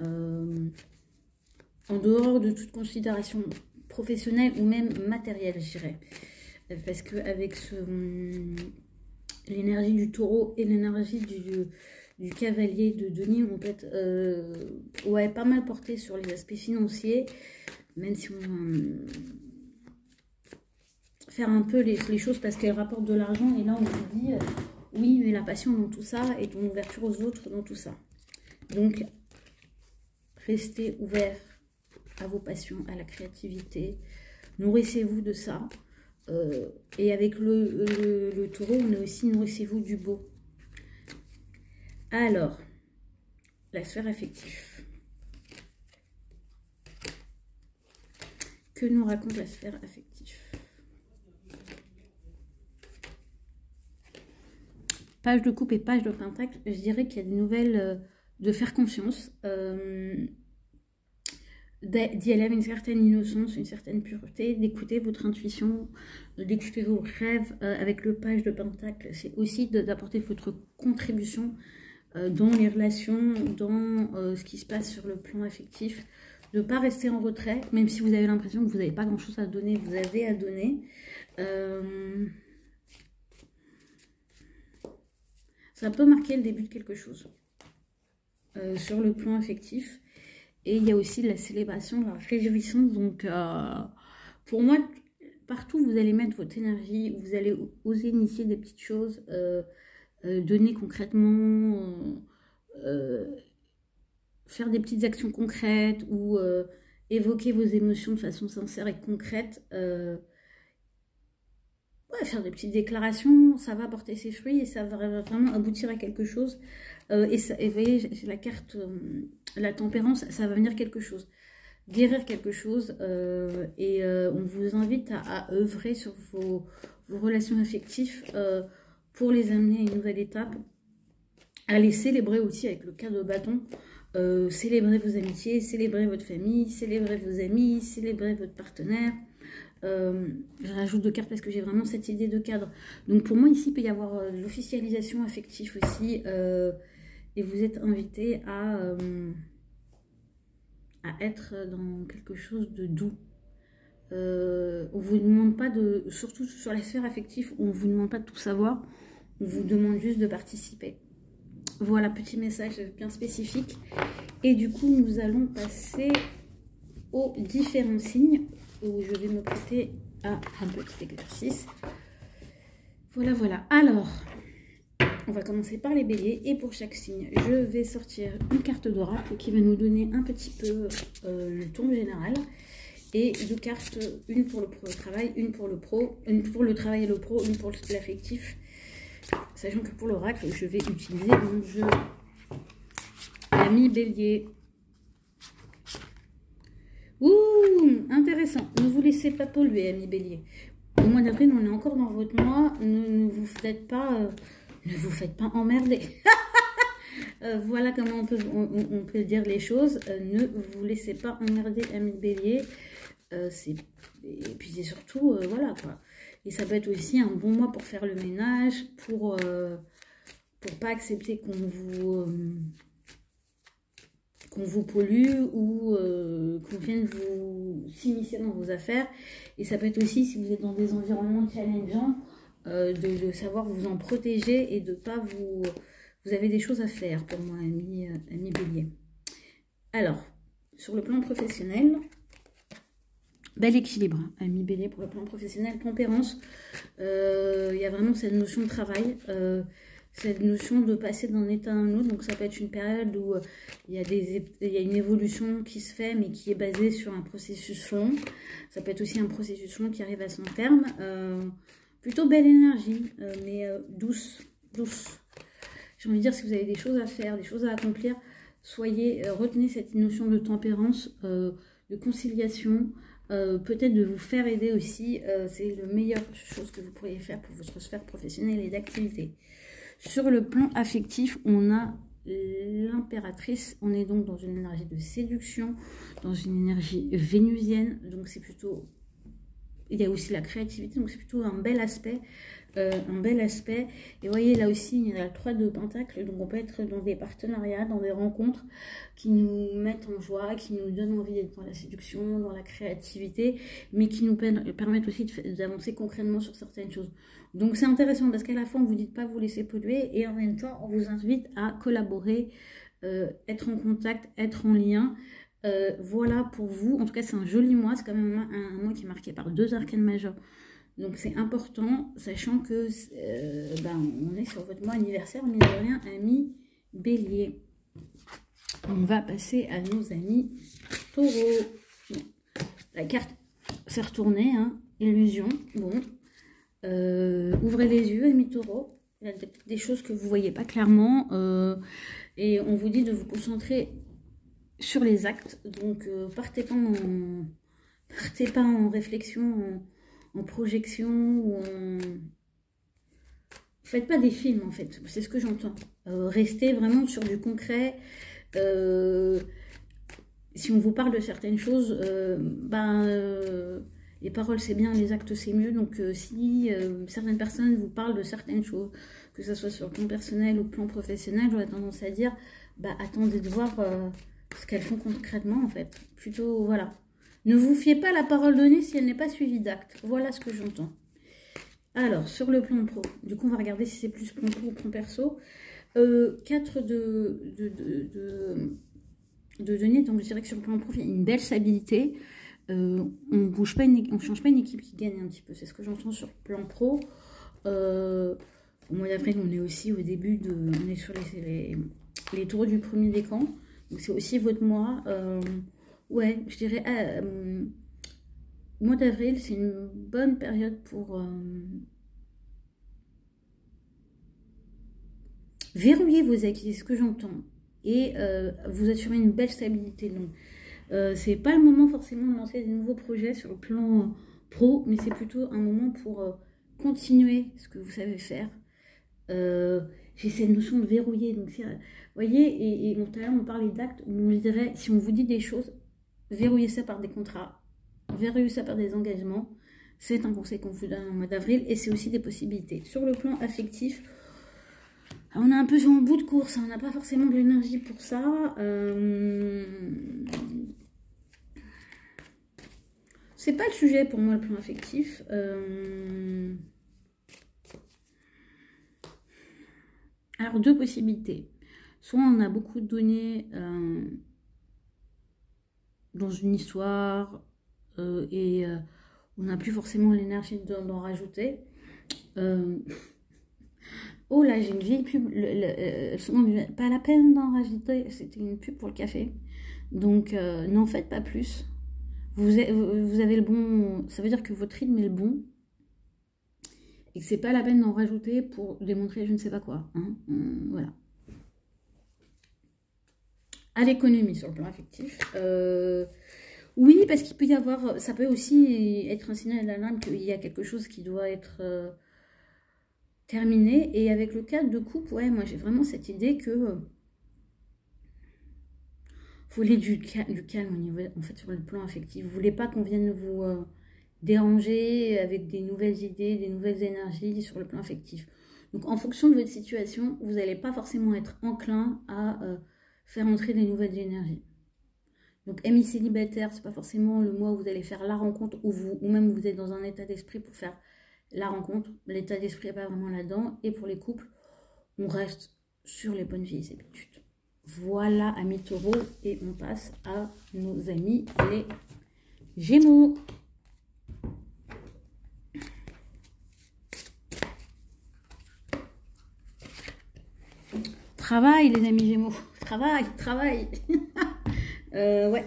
En dehors de toute considération professionnelle ou même matérielle, je dirais. Parce qu'avec l'énergie du taureau et l'énergie du cavalier de Denis vont être ouais, pas mal portés sur les aspects financiers, même si on faire un peu les choses parce qu'elles rapportent de l'argent. Et là, on vous dit, oui, mais la passion dans tout ça et ton ouverture aux autres dans tout ça. Donc, restez ouverts à vos passions, à la créativité. Nourrissez-vous de ça. Et avec le taureau, on a aussi nourrissez-vous du beau. Alors, la sphère affective. Que nous raconte la sphère affective? Page de coupe et page de pentacle, je dirais qu'il y a des nouvelles de faire confiance, d'y aller avec une certaine innocence, une certaine pureté, d'écouter votre intuition, d'écouter vos rêves. Avec le page de pentacle, c'est aussi d'apporter votre contribution dans les relations, dans ce qui se passe sur le plan affectif, de ne pas rester en retrait, même si vous avez l'impression que vous n'avez pas grand-chose à donner, vous avez à donner. Ça peut marquer le début de quelque chose sur le plan affectif. Et il y a aussi de la célébration, de la réjouissance. Donc, pour moi, partout où vous allez mettre votre énergie, où vous allez oser initier des petites choses, donner concrètement faire des petites actions concrètes ou évoquer vos émotions de façon sincère et concrète. Ouais, faire des petites déclarations, ça va porter ses fruits et ça va vraiment aboutir à quelque chose. Et vous voyez, j'ai la carte, la tempérance, ça va venir quelque chose. Guérir quelque chose. On vous invite à œuvrer sur vos relations affectives pour les amener à une nouvelle étape. À les célébrer aussi avec le cœur de bâton. Célébrer vos amitiés, célébrer votre famille, célébrer vos amis, célébrer votre partenaire. Je rajoute 2 cartes parce que j'ai vraiment cette idée de cadre. Donc pour moi ici il peut y avoir l'officialisation affective aussi et vous êtes invité à être dans quelque chose de doux. On vous demande pas de, surtout sur la sphère affective, on vous demande pas de tout savoir, on vous demande juste de participer. Voilà, petit message bien spécifique. Et du coup nous allons passer aux différents signes où je vais me prêter à un petit exercice. Voilà, voilà. Alors, on va commencer par les béliers. Et pour chaque signe, je vais sortir une carte d'oracle qui va nous donner un petit peu le ton général. Et 2 cartes, une pour le travail, une pour le pro, une pour le travail et le pro, une pour l'affectif. Sachant que pour l'oracle, je vais utiliser mon jeu Ami Bélier. Ouh, intéressant. Ne vous laissez pas polluer, Ami Bélier. Au mois d'avril, on est encore dans votre mois. Ne vous faites pas emmerder. Voilà comment on peut dire les choses. Ne vous laissez pas emmerder, Ami Bélier. Et puis c'est surtout, voilà quoi. Et ça peut être aussi un bon mois pour faire le ménage, pour pas accepter qu'on vous pollue ou qu'on vienne s'immiscer dans vos affaires. Et ça peut être aussi, si vous êtes dans des environnements challengeants, de savoir vous en protéger et de pas vous avez des choses à faire pour moi, ami Bélier. Alors, sur le plan professionnel, bel équilibre, ami Bélier, pour le plan professionnel, tempérance. Il y a vraiment cette notion de travail, cette notion de passer d'un état à un autre. Donc ça peut être une période où il y a une évolution qui se fait, mais qui est basée sur un processus long. Ça peut être aussi un processus long qui arrive à son terme. Plutôt belle énergie, mais douce. J'ai envie de dire, si vous avez des choses à faire, des choses à accomplir, retenez cette notion de tempérance, de conciliation, peut-être de vous faire aider aussi. C'est la meilleure chose que vous pourriez faire pour votre sphère professionnelle et d'activité. Sur le plan affectif, on a l'impératrice. On est donc dans une énergie de séduction, dans une énergie vénusienne. Donc c'est plutôt... Il y a aussi la créativité, donc c'est plutôt un bel aspect. Et vous voyez, là aussi, il y a la 3 de Pentacles. Donc on peut être dans des partenariats, dans des rencontres qui nous mettent en joie, qui nous donnent envie d'être dans la séduction, dans la créativité, mais qui nous permettent aussi d'avancer concrètement sur certaines choses. Donc c'est intéressant parce qu'à la fois, on vous dit de pas vous laisser polluer et en même temps, on vous invite à collaborer, être en contact, être en lien. Voilà pour vous. En tout cas, c'est un joli mois. C'est quand même un mois qui est marqué par 2 arcanes majeures. Donc c'est important, sachant que on est sur votre mois anniversaire, mine de rien, ami Bélier. On va passer à nos amis Taureau. Bon, la carte s'est retournée, hein, illusion. Bon, ouvrez les yeux, amis Taureau. Il y a des choses que vous ne voyez pas clairement. Et on vous dit de vous concentrer sur les actes. Donc partez pas en réflexion, en projection ou en... Faites pas des films en fait, c'est ce que j'entends. Restez vraiment sur du concret. Si on vous parle de certaines choses, les paroles c'est bien, les actes c'est mieux. Donc si certaines personnes vous parlent de certaines choses, que ce soit sur le plan personnel ou le plan professionnel, j'aurais tendance à dire, attendez de voir ce qu'elles font concrètement en fait. Plutôt, voilà. Ne vous fiez pas à la parole donnée si elle n'est pas suivie d'actes. Voilà ce que j'entends. Alors, sur le plan pro, du coup, on va regarder si c'est plus plan pro ou plan perso. 4 de denier, donc je dirais que sur le plan pro, il y a une belle stabilité. On bouge pas, on change pas une équipe qui gagne un petit peu. C'est ce que j'entends sur le plan pro. Au mois d'avril, on est aussi au début on est sur les taureaux du premier décan. Donc c'est aussi votre mois. Ouais, je dirais, mois d'avril, c'est une bonne période pour verrouiller vos acquis, c'est ce que j'entends, et vous assurer une belle stabilité. Donc, c'est pas le moment forcément de lancer des nouveaux projets sur le plan pro, mais c'est plutôt un moment pour continuer ce que vous savez faire. J'ai cette notion de verrouiller, donc vous voyez, et tout à l'heure on parlait d'actes, on dirait, si on vous dit des choses, verrouillez ça par des contrats, verrouillez ça par des engagements. C'est un conseil qu'on vous donne en mois d'avril, et c'est aussi des possibilités. Sur le plan affectif, on est un peu sur un bout de course, hein, on n'a pas forcément de l'énergie pour ça. C'est pas le sujet pour moi, le plan affectif. Alors, deux possibilités. Soit on a beaucoup de données dans une histoire et on n'a plus forcément l'énergie d'en rajouter. Oh là, j'ai une vieille pub, pas la peine d'en rajouter, c'était une pub pour le café. Donc, n'en faites pas plus. Vous avez le bon, ça veut dire que votre rythme est le bon et que c'est pas la peine d'en rajouter pour démontrer je ne sais pas quoi. Hein. Voilà. À l'économie sur le plan affectif. Oui, parce qu'il peut y avoir, ça peut aussi être un signal d'alarme qu'il y a quelque chose qui doit être terminé. Et avec le cadre de couple, ouais, moi j'ai vraiment cette idée que vous voulez du calme au niveau, en fait, sur le plan affectif. Vous voulez pas qu'on vienne vous déranger avec des nouvelles idées, des nouvelles énergies sur le plan affectif. Donc en fonction de votre situation, vous n'allez pas forcément être enclin à faire entrer des nouvelles énergies. Donc ami célibataire, c'est pas forcément le mois où vous allez faire la rencontre ou même vous êtes dans un état d'esprit pour faire la rencontre. L'état d'esprit n'est pas vraiment là-dedans. Et pour les couples, on reste sur les bonnes vieilles habitudes. Voilà, amis taureaux, et on passe à nos amis les Gémeaux. Travail, les amis Gémeaux. Travail. Ouais.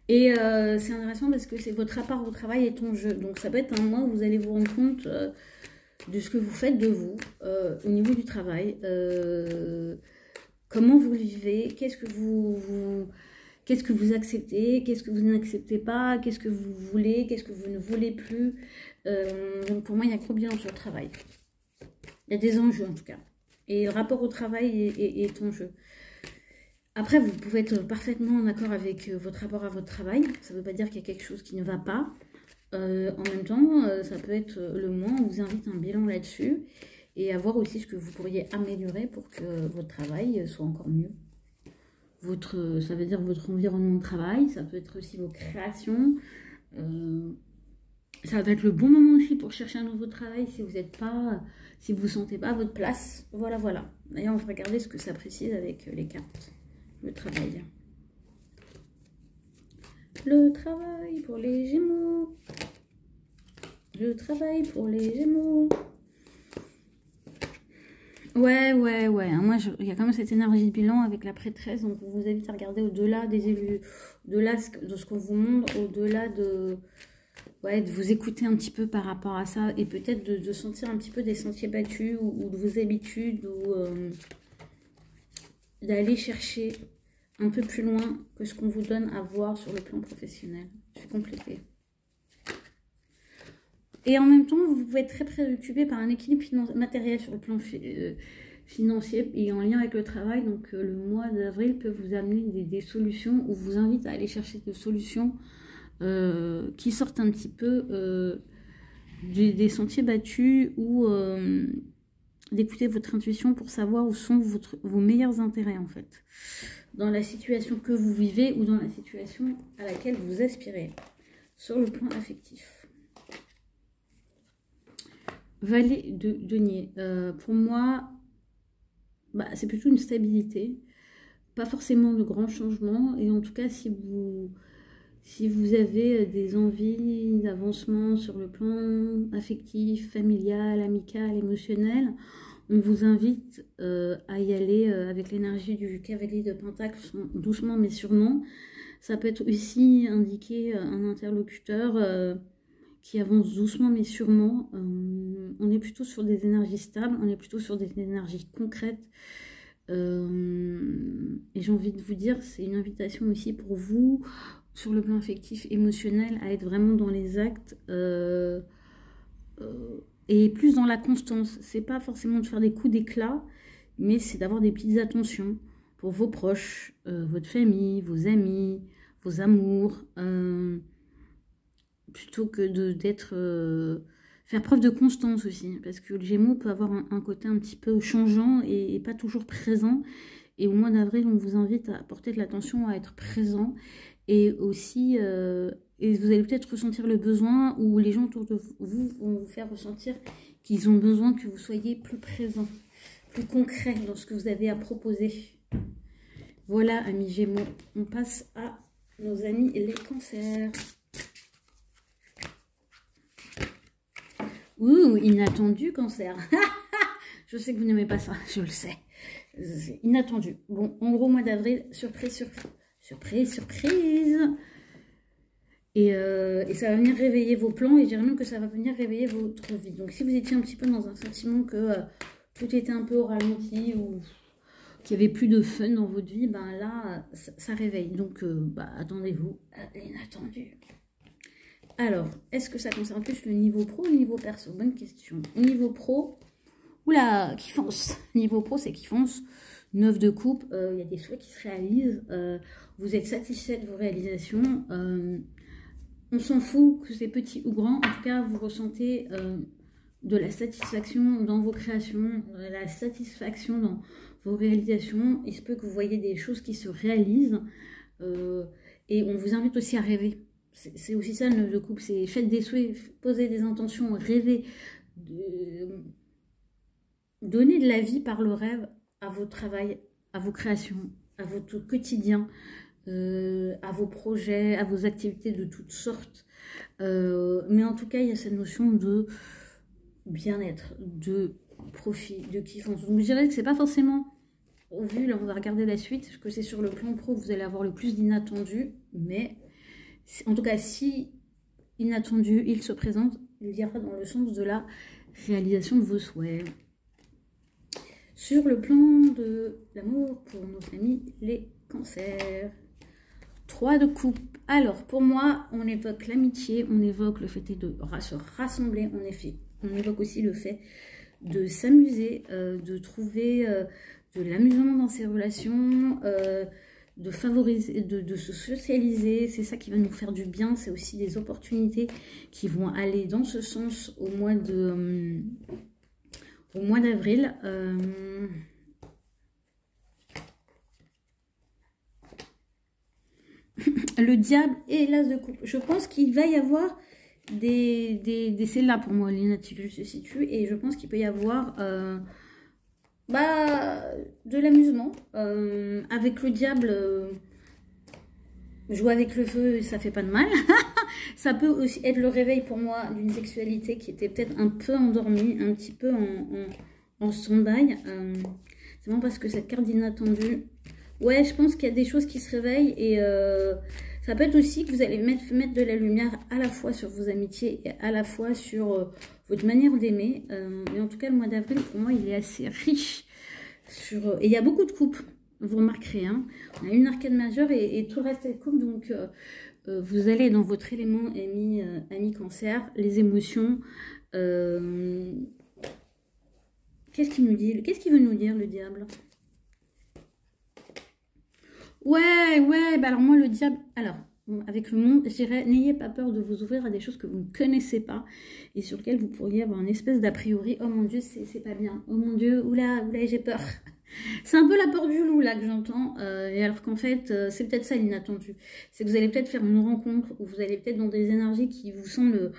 Et c'est intéressant parce que c'est votre rapport au travail est en jeu. Donc ça peut être un mois où vous allez vous rendre compte de ce que vous faites de vous au niveau du travail. Comment vous le vivez, qu'est-ce que vous acceptez, qu'est-ce que vous n'acceptez pas, qu'est-ce que vous voulez, qu'est-ce que vous ne voulez plus. Donc pour moi, il y a un gros bilan sur le travail. Il y a des enjeux en tout cas. Et le rapport au travail est en jeu. Après, vous pouvez être parfaitement en accord avec votre rapport à votre travail. Ça ne veut pas dire qu'il y a quelque chose qui ne va pas. En même temps, ça peut être le mois où on vous invite un bilan là-dessus. Et à voir aussi ce que vous pourriez améliorer pour que votre travail soit encore mieux. Ça veut dire votre environnement de travail. Ça peut être aussi vos créations. Ça va être le bon moment aussi pour chercher un nouveau travail si vous ne vous sentez pas à votre place. Voilà. D'ailleurs, on va regarder ce que ça précise avec les cartes. Le travail. Le travail pour les Gémeaux. Le travail pour les Gémeaux. Ouais. Moi, il y a quand même cette énergie de bilan avec la prêtresse. Donc, on vous invite à regarder au-delà des élus, au-delà de ce qu'on vous montre, au-delà de vous écouter un petit peu par rapport à ça. Et peut-être de sentir un petit peu des sentiers battus ou de vos habitudes ou d'aller chercher un peu plus loin que ce qu'on vous donne à voir sur le plan professionnel. Je vais compléter. Et en même temps, vous pouvez être très préoccupé par un équilibre matériel sur le plan financier et en lien avec le travail. Donc le mois d'avril peut vous amener des solutions ou vous invite à aller chercher des solutions qui sortent un petit peu des sentiers battus ou d'écouter votre intuition pour savoir où sont vos meilleurs intérêts en fait. Dans la situation que vous vivez ou dans la situation à laquelle vous aspirez sur le plan affectif. Valet de denier. Pour moi, c'est plutôt une stabilité. Pas forcément de grands changements. Et en tout cas, si vous avez des envies d'avancement sur le plan affectif, familial, amical, émotionnel, On vous invite à y aller avec l'énergie du cavalier de Pentacle, doucement mais sûrement. Ça peut être aussi indiquer un interlocuteur qui avance doucement mais sûrement. On est plutôt sur des énergies stables, on est plutôt sur des énergies concrètes. Et j'ai envie de vous dire, c'est une invitation aussi pour vous, sur le plan affectif, émotionnel, à être vraiment dans les actes et plus dans la constance. C'est pas forcément de faire des coups d'éclat, mais c'est d'avoir des petites attentions pour vos proches, votre famille, vos amis, vos amours, plutôt que d'être... faire preuve de constance aussi, parce que le Gémeaux peut avoir un côté un petit peu changeant et pas toujours présent. Et au mois d'avril, on vous invite à porter de l'attention, à être présent. Et aussi, et vous allez peut-être ressentir le besoin, ou les gens autour de vous vont vous faire ressentir qu'ils ont besoin que vous soyez plus présent, plus concret dans ce que vous avez à proposer. Voilà, amis Gémeaux, on passe à nos amis les cancers. Ouh, inattendu, cancer. Je sais que vous n'aimez pas ça, je le sais. C'est inattendu. Bon, en gros, mois d'avril, surprise, surprise, surprise. Et ça va venir réveiller vos plans, et je dirais même que ça va venir réveiller votre vie. Donc, si vous étiez un petit peu dans un sentiment que tout était un peu au ralenti, ou qu'il n'y avait plus de fun dans votre vie, ben là, ça réveille. Donc, attendez-vous à l'inattendu. Alors, est-ce que ça concerne plus le niveau pro ou le niveau perso? Bonne question. Au niveau pro, oula, qui fonce. Niveau pro, c'est qui fonce. 9 de coupe, il y a des souhaits qui se réalisent. Vous êtes satisfait de vos réalisations. On s'en fout que c'est petit ou grand. En tout cas, vous ressentez de la satisfaction dans vos créations, de la satisfaction dans vos réalisations. Il se peut que vous voyez des choses qui se réalisent. Et on vous invite aussi à rêver. C'est aussi ça le 9 de coupe, c'est faites des souhaits, posez des intentions, rêvez, donnez de la vie par le rêve à votre travail, à vos créations, à votre quotidien, à vos projets, à vos activités de toutes sortes. Mais en tout cas, il y a cette notion de bien-être, de profit, de kiffance. Donc je dirais que c'est pas forcément, au vu, là on va regarder la suite, que c'est sur le plan pro que vous allez avoir le plus d'inattendus, mais... En tout cas, si inattendu, il se présente, il ira dans le sens de la réalisation de vos souhaits. Sur le plan de l'amour pour nos amis, les cancers. 3 de coupe. Alors, pour moi, on évoque l'amitié, on évoque le fait de se rassembler, on évoque aussi le fait de s'amuser, de trouver de l'amusement dans ses relations, de favoriser, de se socialiser, c'est ça qui va nous faire du bien. C'est aussi des opportunités qui vont aller dans ce sens au mois d'avril. Le diable et l'as de coupe. Je pense qu'il va y avoir c'est là pour moi, l'inattendu se situe, et je pense qu'il peut y avoir de l'amusement avec le diable. Jouer avec le feu, ça fait pas de mal. Ça peut aussi être le réveil pour moi d'une sexualité qui était peut-être un peu endormie, un petit peu en stand-by. C'est vraiment parce que cette carte d'inattendu, ouais, je pense qu'il y a des choses qui se réveillent, et ça peut être aussi que vous allez mettre de la lumière à la fois sur vos amitiés et à la fois sur votre manière d'aimer. Mais en tout cas, le mois d'avril, pour moi, il est assez riche. Et il y a beaucoup de coupes, vous remarquerez. Hein. On a une arcade majeure et tout le reste est coupe. Donc, vous allez dans votre élément ami cancer, les émotions. Qu'est-ce qu'il nous dit? Qu'est-ce qu'il veut nous dire, le diable? Ouais, alors moi, le diable... Alors, avec le monde, je dirais, n'ayez pas peur de vous ouvrir à des choses que vous ne connaissez pas et sur lesquelles vous pourriez avoir une espèce d'a priori. Oh mon Dieu, c'est pas bien. Oh mon Dieu, oula, j'ai peur. C'est un peu la peur du loup, là, que j'entends. Et alors qu'en fait, c'est peut-être ça l'inattendu. C'est que vous allez peut-être faire une rencontre, ou vous allez peut-être dans des énergies qui vous semblent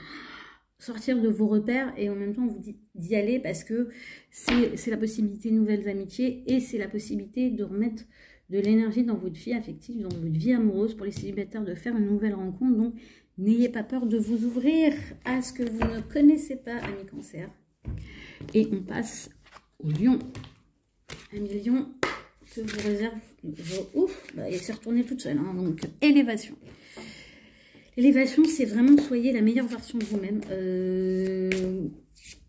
sortir de vos repères, et en même temps, vous d'y aller parce que c'est la possibilité de nouvelles amitiés, et c'est la possibilité de remettre de l'énergie dans votre vie affective, dans votre vie amoureuse, pour les célibataires, de faire une nouvelle rencontre. Donc, n'ayez pas peur de vous ouvrir à ce que vous ne connaissez pas, amis cancer. Et on passe au lion. Ami lion, que vous réserve... Ouf, bah, elle s'est retournée toute seule. Hein, donc, élévation. L'élévation, c'est vraiment soyez la meilleure version de vous-même.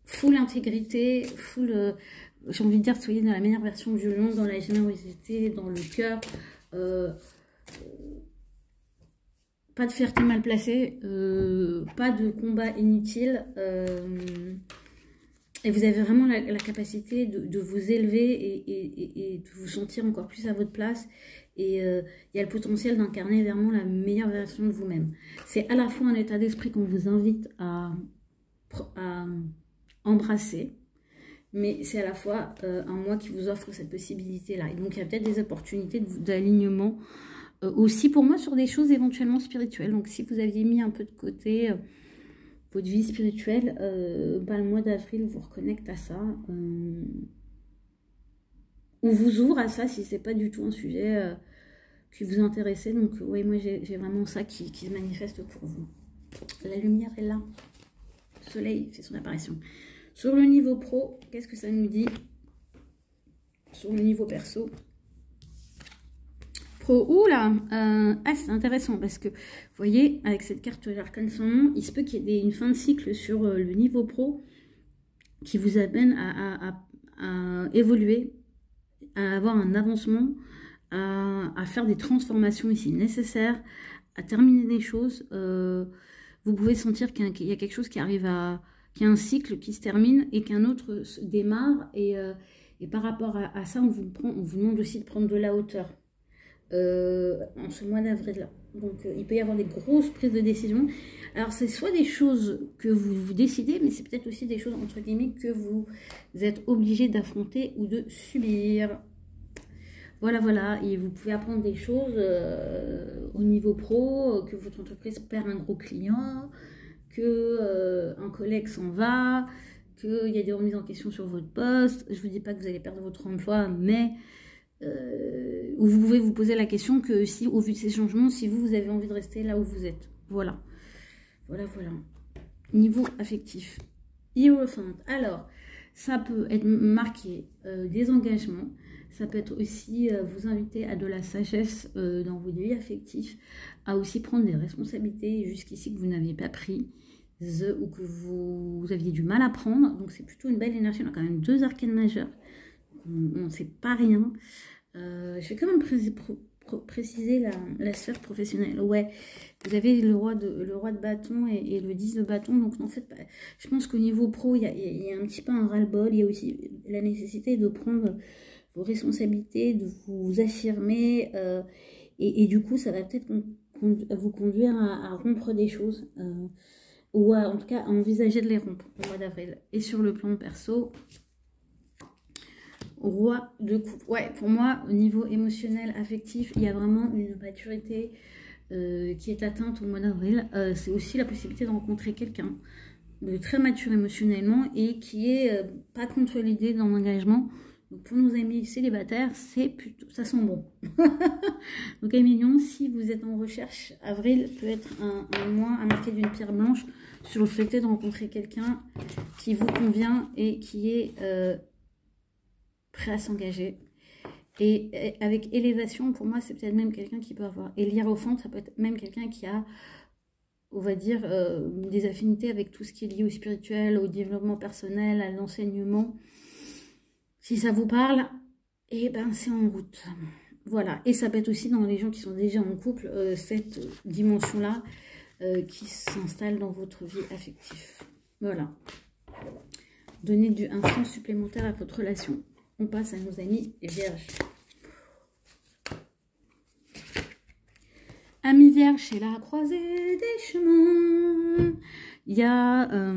Full intégrité, full... j'ai envie de dire, soyez dans la meilleure version du lion, dans la générosité, dans le cœur. Pas de fierté mal placée, pas de combat inutile. Et vous avez vraiment la capacité de vous élever et de vous sentir encore plus à votre place. Et il y a le potentiel d'incarner vraiment la meilleure version de vous-même. C'est à la fois un état d'esprit qu'on vous invite à embrasser, mais c'est à la fois un moi qui vous offre cette possibilité-là. Et donc il y a peut-être des opportunités d'alignement aussi pour moi sur des choses éventuellement spirituelles. Donc si vous aviez mis un peu de côté... votre vie spirituelle, le mois d'avril vous reconnecte à ça, ou vous ouvre à ça si c'est pas du tout un sujet qui vous intéresse. Donc oui, moi j'ai vraiment ça qui se manifeste pour vous. La lumière est là, le soleil fait son apparition. Sur le niveau pro, qu'est-ce que ça nous dit? Sur le niveau perso, oula, c'est intéressant parce que, vous voyez, avec cette carte de l'arcane sans nom, il se peut qu'il y ait une fin de cycle sur le niveau pro qui vous amène à évoluer, à avoir un avancement, à faire des transformations ici nécessaires, à terminer des choses. Vous pouvez sentir qu'il y a quelque chose qui arrive qu'il y a un cycle qui se termine et qu'un autre se démarre. Et par rapport à ça, on vous demande aussi de prendre de la hauteur. En ce mois d'avril-là. Donc, il peut y avoir des grosses prises de décision. Alors, c'est soit des choses que vous décidez, mais c'est peut-être aussi des choses, entre guillemets, que vous êtes obligé d'affronter ou de subir. Voilà, voilà. Et vous pouvez apprendre des choses au niveau pro, que votre entreprise perd un gros client, que un collègue s'en va, qu'il y a des remises en question sur votre poste. Je ne vous dis pas que vous allez perdre votre emploi, mais... où vous pouvez vous poser la question que si, au vu de ces changements, si vous avez envie de rester là où vous êtes. Voilà. Voilà, voilà. Niveau affectif. Hiérophante. Alors, ça peut être marqué des engagements. Ça peut être aussi vous inviter à de la sagesse dans votre vie affective, à aussi prendre des responsabilités jusqu'ici que vous n'aviez pas pris ou que vous aviez du mal à prendre. Donc, c'est plutôt une belle énergie. On a quand même 2 arcanes majeures. On ne sait pas rien. Je vais quand même préciser la sphère professionnelle. Ouais, vous avez le roi de bâton et le 10 de bâton. Donc en fait, je pense qu'au niveau pro, il y a un petit peu un ras-le-bol. Il y a aussi la nécessité de prendre vos responsabilités, de vous affirmer. Et du coup, ça va peut-être vous conduire à rompre des choses. Ou en tout cas, à envisager de les rompre au mois d'avril. Et sur le plan perso... Roi de coupe. Ouais, pour moi, au niveau émotionnel, affectif, il y a vraiment une maturité qui est atteinte au mois d'avril. C'est aussi la possibilité de rencontrer quelqu'un de très mature émotionnellement et qui est pas contre l'idée d'un engagement. Donc pour nos amis célibataires, c'est plutôt, ça sent bon. Donc amis mignons, si vous êtes en recherche, avril peut être un mois à marquer d'une pierre blanche sur le fait de rencontrer quelqu'un qui vous convient et qui est... prêt à s'engager. Et avec élévation, pour moi, c'est peut-être même quelqu'un qui peut avoir... Et l'hiérophante, ça peut être même quelqu'un qui a, on va dire, des affinités avec tout ce qui est lié au spirituel, au développement personnel, à l'enseignement. Si ça vous parle, et ben c'est en route. Voilà. Et ça peut être aussi dans les gens qui sont déjà en couple, cette dimension-là qui s'installe dans votre vie affective. Voilà. Donnez un sens supplémentaire à votre relation. On passe à nos amis vierges. Amis vierges, c'est la croisée des chemins. Il y a...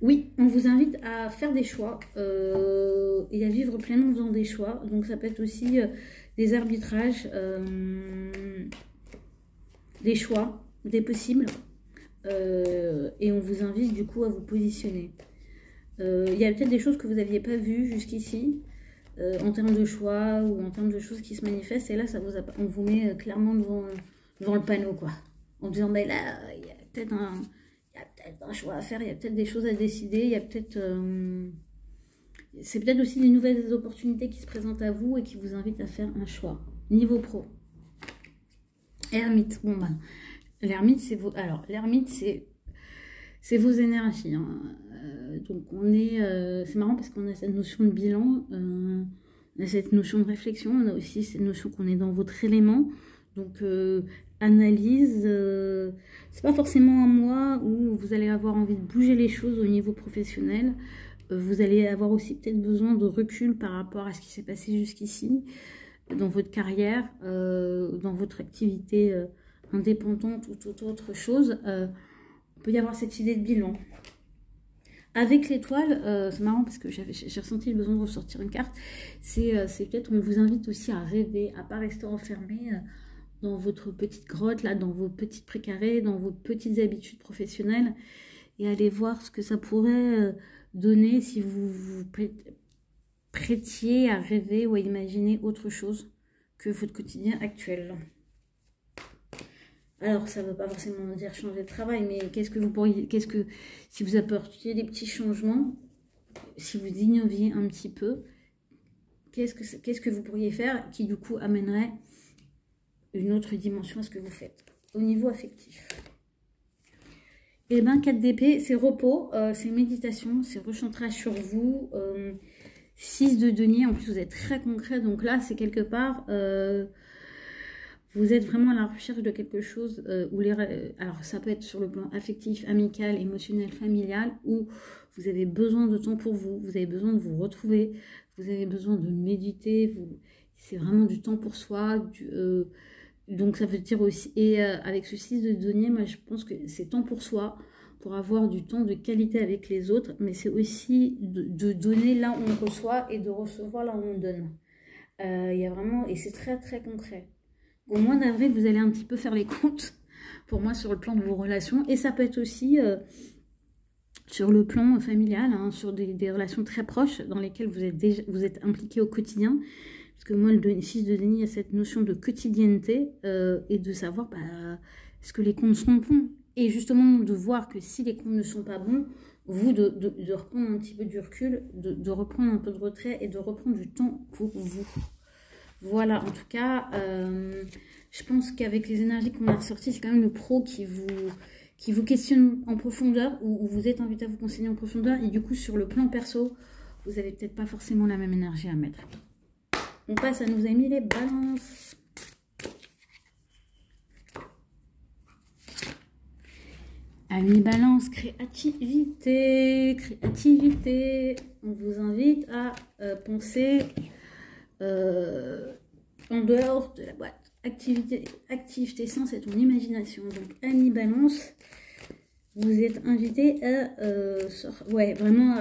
oui, on vous invite à faire des choix et à vivre pleinement en faisant des choix. Donc ça peut être aussi des arbitrages, des choix, des possibles. Et on vous invite du coup à vous positionner. Il y a peut-être des choses que vous n'aviez pas vues jusqu'ici, en termes de choix ou en termes de choses qui se manifestent. Et là, on vous met clairement devant le panneau, quoi. En disant, mais là, il y a peut-être un choix à faire, il y a peut-être des choses à décider, il y a peut-être C'est peut-être aussi des nouvelles opportunités qui se présentent à vous et qui vous invitent à faire un choix. Niveau pro. Ermite. Bon, ben, l'ermite, c'est vos... Alors, l'ermite, c'est vos énergies. Hein. Donc, on est... c'est marrant parce qu'on a cette notion de bilan, on a cette notion de réflexion, on a aussi cette notion qu'on est dans votre élément. Donc, analyse, c'est pas forcément un mois où vous allez avoir envie de bouger les choses au niveau professionnel. Vous allez avoir aussi peut-être besoin de recul par rapport à ce qui s'est passé jusqu'ici, dans votre carrière, dans votre activité indépendante ou toute autre chose. Il peut y avoir cette idée de bilan. Avec l'étoile, c'est marrant parce que j'ai ressenti le besoin de ressortir une carte. C'est peut-être, on vous invite aussi à rêver, à ne pas rester enfermé dans votre petite grotte, là, dans vos petites précarés, dans vos petites habitudes professionnelles, et aller voir ce que ça pourrait donner si vous vous prêtiez à rêver ou à imaginer autre chose que votre quotidien actuel. Alors, ça ne veut pas forcément dire changer de travail, mais si vous apportiez des petits changements, si vous innoviez un petit peu, qu'est-ce que vous pourriez faire qui, du coup, amènerait une autre dimension à ce que vous faites au niveau affectif? Et bien, 4 d'épée, c'est repos, c'est méditation, c'est recentrage sur vous. 6 de denier, en plus, vous êtes très concret, donc là, c'est quelque part... vous êtes vraiment à la recherche de quelque chose où alors ça peut être sur le plan affectif, amical, émotionnel, familial, où vous avez besoin de temps pour vous, vous avez besoin de vous retrouver, vous avez besoin de méditer, c'est vraiment du temps pour soi. Donc ça veut dire aussi, et avec ce 6 de denier, moi je pense que c'est temps pour soi, pour avoir du temps de qualité avec les autres, mais c'est aussi de donner là où on reçoit et de recevoir là où on donne. Il y a vraiment, et c'est très très concret. Au mois d'avril, vous allez un petit peu faire les comptes, pour moi, sur le plan de vos relations. Et ça peut être aussi sur le plan familial, hein, sur des relations très proches dans lesquelles vous êtes impliqué au quotidien. Parce que moi, le 6 de denier, il y a cette notion de quotidienneté et de savoir est-ce que les comptes sont bons. Et justement, de voir que si les comptes ne sont pas bons, vous, de reprendre un petit peu du recul, de reprendre un peu de retrait et de reprendre du temps pour vous. Voilà, en tout cas, je pense qu'avec les énergies qu'on a ressorties, c'est quand même le pro qui vous questionne en profondeur, ou vous êtes invité à vous conseiller en profondeur, et du coup, sur le plan perso, vous n'avez peut-être pas forcément la même énergie à mettre. On passe à nos amis les balances. Amis balance, créativité. On vous invite à penser... en dehors de la boîte. Active tes sens et ton imagination. Donc, Amis Balance, vous êtes invité à vraiment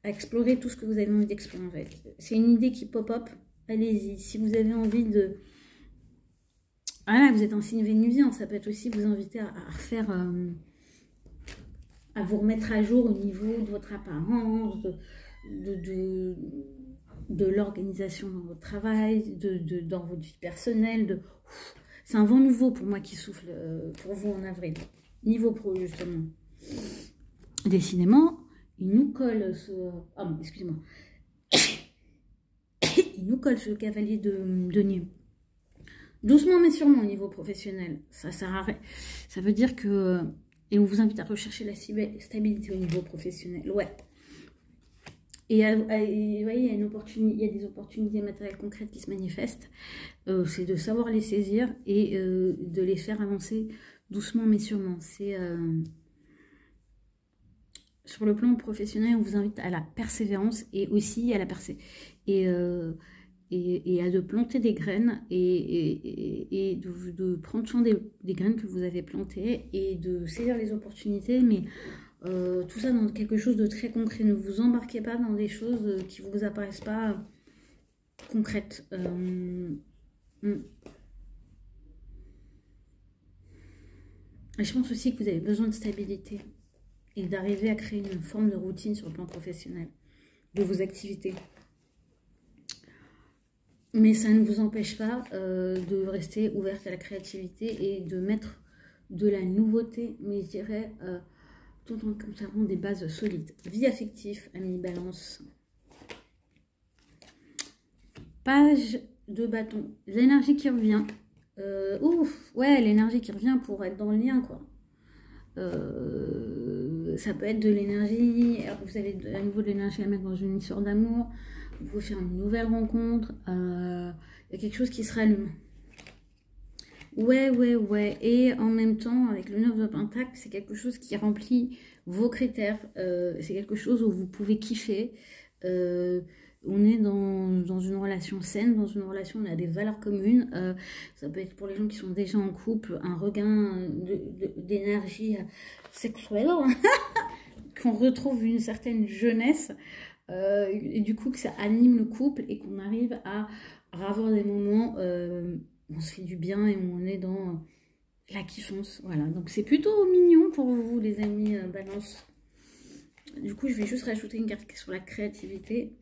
à explorer tout ce que vous avez envie d'explorer. En fait. C'est une idée qui pop-up. Allez-y. Si vous avez envie de... Voilà, vous êtes un signe vénusien. Ça peut être aussi vous inviter à refaire... à vous remettre à jour au niveau de votre apparence, de l'organisation dans votre travail, dans votre vie personnelle. C'est un vent nouveau pour moi qui souffle pour vous en avril. Niveau pro, justement. Décidément, il nous colle ce... Ah bon, excusez-moi. Il nous colle ce cavalier de denier. Doucement mais sûrement au niveau professionnel. Ça sert à rien. Ça veut dire que... Et on vous invite à rechercher la stabilité au niveau professionnel. Ouais. Et vous voyez, il y a des opportunités matérielles concrètes qui se manifestent. C'est de savoir les saisir et de les faire avancer doucement mais sûrement. C'est sur le plan professionnel, on vous invite à la persévérance et aussi à la et à de planter des graines et de prendre soin des graines que vous avez plantées et de saisir les opportunités, mais tout ça dans quelque chose de très concret. Ne vous embarquez pas dans des choses qui ne vous apparaissent pas concrètes. Et je pense aussi que vous avez besoin de stabilité et d'arriver à créer une forme de routine sur le plan professionnel de vos activités. Mais ça ne vous empêche pas de rester ouverte à la créativité et de mettre de la nouveauté, mais je dirais tout en conservant des bases solides. Vie affective, amis balance. Page de bâton. L'énergie qui revient. Ouf, ouais, l'énergie qui revient pour être dans le lien, quoi. Ça peut être de l'énergie, vous avez à nouveau de l'énergie à mettre dans une histoire d'amour, vous pouvez faire une nouvelle rencontre, il y a quelque chose qui se rallume. Ouais, et en même temps, avec le 9 de Pentacle, c'est quelque chose qui remplit vos critères, c'est quelque chose où vous pouvez kiffer, on est dans une relation saine, dans une relation où on a des valeurs communes. Ça peut être pour les gens qui sont déjà en couple, un regain d'énergie sexuelle, qu'on retrouve une certaine jeunesse, et du coup que ça anime le couple et qu'on arrive à avoir des moments où on se fait du bien et où on est dans la kiffance. Voilà, donc c'est plutôt mignon pour vous les amis Balance. Du coup, je vais juste rajouter une carte sur la créativité.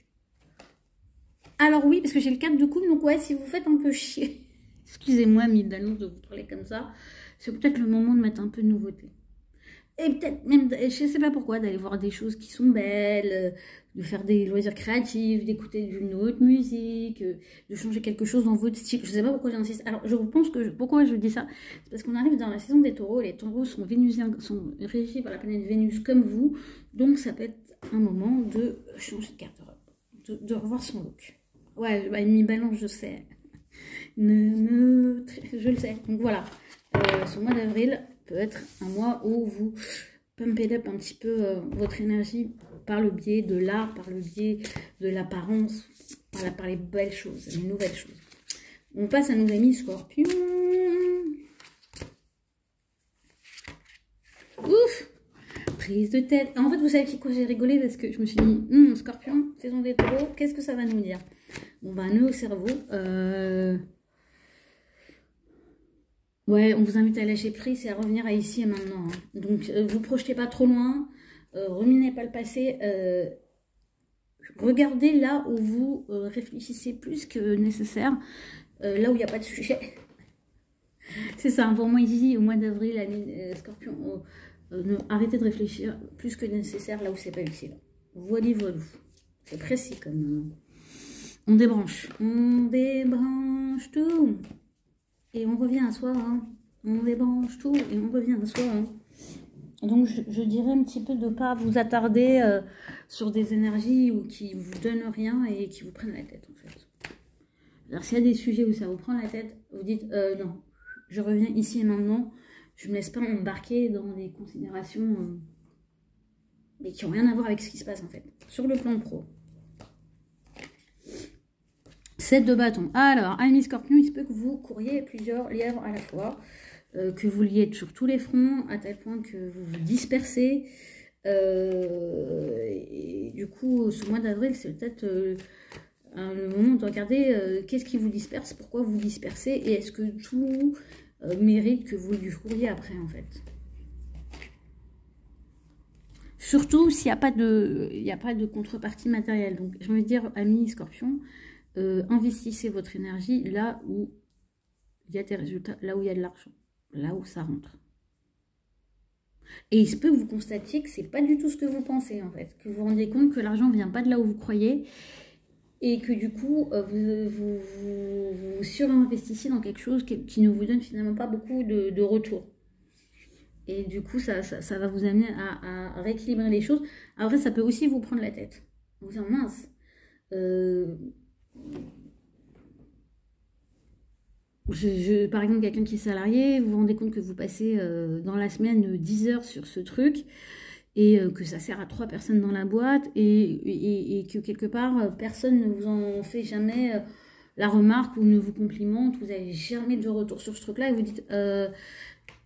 Alors oui, parce que j'ai le 4 de coupe, donc ouais, si vous faites un peu chier, excusez-moi, mille d'annonce de vous parler comme ça, c'est peut-être le moment de mettre un peu de nouveauté. Et peut-être même, je ne sais pas pourquoi, d'aller voir des choses qui sont belles, de faire des loisirs créatifs, d'écouter d'une autre musique, de changer quelque chose dans votre style. Je ne sais pas pourquoi j'insiste. Alors, je pense que, pourquoi je dis ça, c'est parce qu'on arrive dans la saison des taureaux, et les taureaux sont vénusiens, sont régis par la planète Vénus comme vous, donc ça peut être un moment de changer de garde-robe, de revoir son look. Ouais, bah, mi-balance, je sais. Je le sais. Donc voilà, ce mois d'avril peut être un mois où vous pumpez up un petit peu votre énergie par le biais de l'art, par le biais de l'apparence, par les belles choses, les nouvelles choses. On passe à nos amis Scorpions. Ouf! Prise de tête. En fait, vous savez quoi, j'ai rigolé parce que je me suis dit, Scorpion, saison des taureaux, qu'est-ce que ça va nous dire? Bon, bah, nœud au cerveau. Ouais, on vous invite à lâcher prise et à revenir à ici et maintenant. Hein. Donc, vous projetez pas trop loin, ruminez pas le passé. Regardez là où vous réfléchissez plus que nécessaire, là où il n'y a pas de sujet. C'est ça, pour moi ici, au mois d'avril, Scorpion, arrêtez de réfléchir plus que nécessaire là où c'est pas utile. Voilà. C'est précis comme... on débranche tout. Et on revient à soi, hein. On débranche tout et on revient à soi. Hein. Donc je dirais un petit peu de ne pas vous attarder sur des énergies ou qui vous donnent rien et qui vous prennent la tête en fait. Alors s'il y a des sujets où ça vous prend la tête, vous dites non, je reviens ici et maintenant, je ne me laisse pas embarquer dans des considérations mais qui n'ont rien à voir avec ce qui se passe en fait, sur le plan pro. 7 de bâton. Alors, amis Scorpion, il se peut que vous couriez plusieurs lièvres à la fois, que vous liez sur tous les fronts, à tel point que vous vous dispersez. Et du coup, ce mois d'avril, c'est peut-être le moment de regarder qu'est-ce qui vous disperse, pourquoi vous dispersez, et est-ce que tout mérite que vous lui couriez après, en fait. Surtout s'il n'y a pas de contrepartie matérielle. Donc, je veux dire, amis Scorpion, investissez votre énergie là où il y a des résultats, là où il y a de l'argent, là où ça rentre. Et il se peut que vous constatiez que c'est pas du tout ce que vous pensez en fait, que vous vous rendez compte que l'argent vient pas de là où vous croyez et que du coup vous surinvestissez dans quelque chose qui ne vous donne finalement pas beaucoup de retour. Et du coup ça va vous amener à rééquilibrer les choses. Après ça peut aussi vous prendre la tête. Vous dire mince. Par exemple, quelqu'un qui est salarié, vous vous rendez compte que vous passez dans la semaine 10 heures sur ce truc et que ça sert à 3 personnes dans la boîte et que quelque part, personne ne vous en fait jamais la remarque ou ne vous complimente, vous n'avez jamais de retour sur ce truc-là et vous dites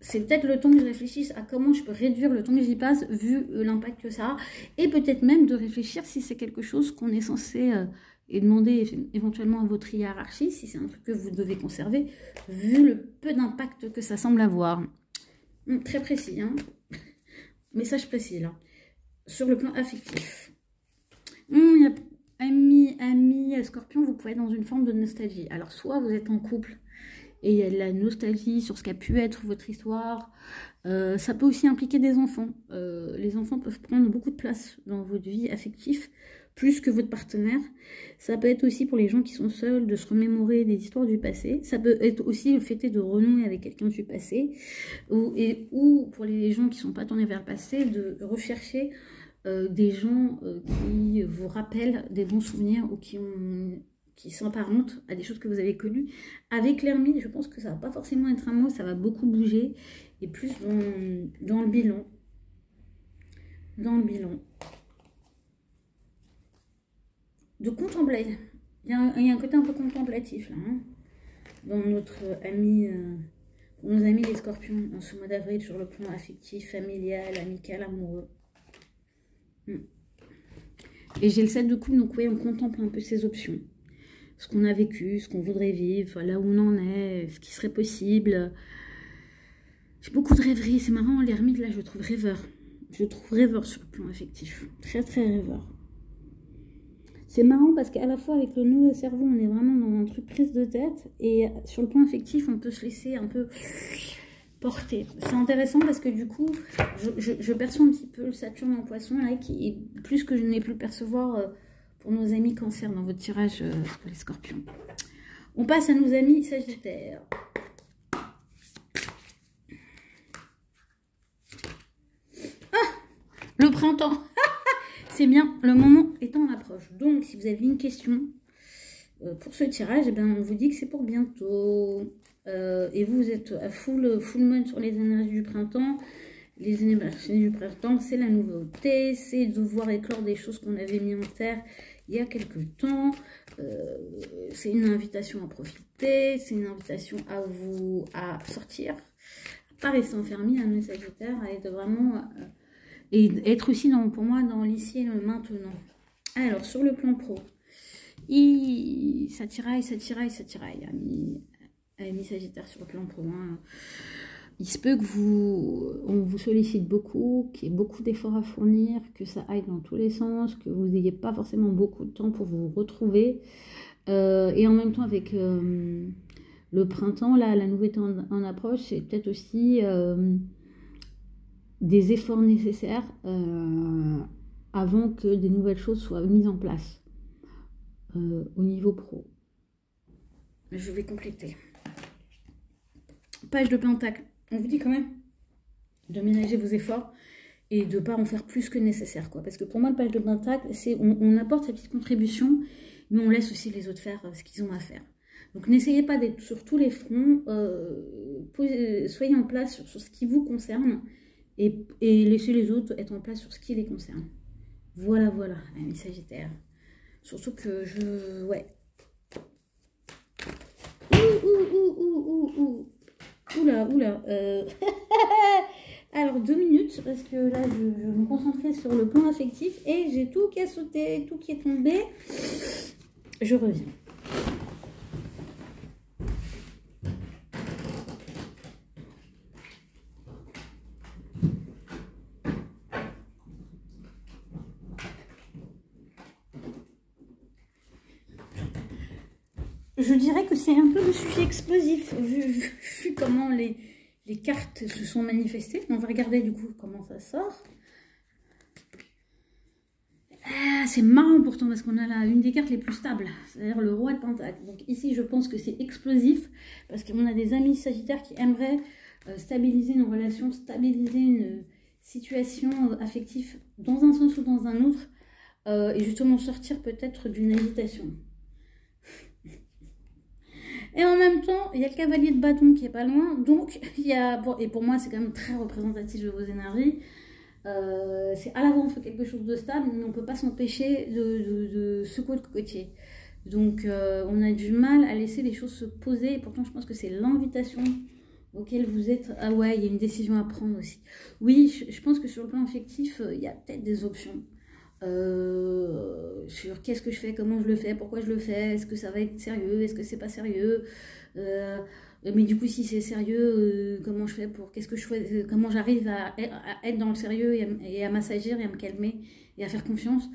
c'est peut-être le temps que je réfléchisse à comment je peux réduire le temps que j'y passe vu l'impact que ça a et peut-être même de réfléchir si c'est quelque chose qu'on est censé... et demander éventuellement à votre hiérarchie si c'est un truc que vous devez conserver, vu le peu d'impact que ça semble avoir. Très précis, hein. Message précis, là. Sur le plan affectif. Amis Scorpion, vous pouvez être dans une forme de nostalgie. Alors, soit vous êtes en couple et il y a de la nostalgie sur ce qu'a pu être votre histoire. Ça peut aussi impliquer des enfants. Les enfants peuvent prendre beaucoup de place dans votre vie affective, plus que votre partenaire. Ça peut être aussi pour les gens qui sont seuls, de se remémorer des histoires du passé. Ça peut être aussi le fait de renouer avec quelqu'un du passé. Ou pour les gens qui ne sont pas tournés vers le passé, de rechercher des gens qui vous rappellent des bons souvenirs ou qui s'apparentent à des choses que vous avez connues. Avec l'ermite, je pense que ça ne va pas forcément être un mot, ça va beaucoup bouger. Et plus dans le bilan. Dans le bilan. De contempler. Il y a un côté un peu contemplatif là. Hein, dans notre ami, pour nos amis les scorpions, en ce mois d'avril, sur le plan affectif, familial, amical, amoureux. Et j'ai le 7 de coupe, donc oui, on contemple un peu ces options. Ce qu'on a vécu, ce qu'on voudrait vivre, là où on en est, ce qui serait possible. J'ai beaucoup de rêveries, c'est marrant, l'ermite, là, je le trouve rêveur. Je le trouve rêveur sur le plan affectif. Très, très rêveur. C'est marrant parce qu'à la fois, avec le nœud cerveau, on est vraiment dans un truc prise de tête. Et sur le plan affectif, on peut se laisser un peu porter. C'est intéressant parce que du coup, je perçois un petit peu le Saturne en poisson, là, qui est plus que je n'ai pu le percevoir pour nos amis cancer dans votre tirage pour les scorpions. On passe à nos amis sagittaires. Le printemps, c'est bien, le moment est en approche. Donc, si vous avez une question pour ce tirage, eh bien, on vous dit que c'est pour bientôt. Et vous êtes à full mode sur les énergies du printemps. Les énergies du printemps, c'est la nouveauté, c'est de voir éclore des choses qu'on avait mis en terre il y a quelques temps. C'est une invitation à profiter, c'est une invitation à sortir, à pas rester enfermé, à nos sagittaires, à être vraiment... et être aussi, pour moi, dans l'ici et le maintenant. Alors, sur le plan pro, ça tiraille. Ami Sagittaire sur le plan pro. Hein. Il se peut que on vous sollicite beaucoup, qu'il y ait beaucoup d'efforts à fournir, que ça aille dans tous les sens, que vous n'ayez pas forcément beaucoup de temps pour vous retrouver. Et en même temps, avec le printemps, là, la nouveauté en approche, c'est peut-être aussi... des efforts nécessaires avant que des nouvelles choses soient mises en place au niveau pro. Je vais compléter. Page de Pentacle. On vous dit quand même de ménager vos efforts et de ne pas en faire plus que nécessaire, quoi. Parce que pour moi, le page de Pentacle, c'est on apporte sa petite contribution, mais on laisse aussi les autres faire ce qu'ils ont à faire. Donc n'essayez pas d'être sur tous les fronts, soyez en place sur ce qui vous concerne. Et laisser les autres être en place sur ce qui les concerne. Voilà, amis Sagittaire. Surtout que ouais. Oula. Alors, 2 minutes, parce que là, je me concentrais sur le plan affectif et j'ai tout qui a sauté, tout qui est tombé. Je reviens. Je dirais que c'est un peu le sujet explosif, vu comment les cartes se sont manifestées. On va regarder du coup comment ça sort. Ah, c'est marrant pourtant, parce qu'on a là une des cartes les plus stables, c'est-à-dire le roi de Pentacle. Donc ici, je pense que c'est explosif, parce qu'on a des amis sagittaires qui aimeraient stabiliser une relation, stabiliser une situation affective dans un sens ou dans un autre, et justement sortir peut-être d'une agitation. Et en même temps, il y a le cavalier de bâton qui est pas loin. Donc, il y a... Bon, et pour moi, c'est quand même très représentatif de vos énergies. C'est à la fois on fait quelque chose de stable, mais on ne peut pas s'empêcher de secouer le cocotier. Donc, on a du mal à laisser les choses se poser. Et pourtant, je pense que c'est l'invitation auquel vous êtes... Ah ouais, il y a une décision à prendre aussi. Oui, je pense que sur le plan affectif, il y a peut-être des options. Sur qu'est-ce que je fais, comment je le fais, pourquoi je le fais, est-ce que ça va être sérieux, est-ce que c'est pas sérieux, mais du coup si c'est sérieux, comment je fais pour, qu'est-ce que je fais, comment j'arrive à être dans le sérieux et à m'assagir et à me calmer et à faire confiance,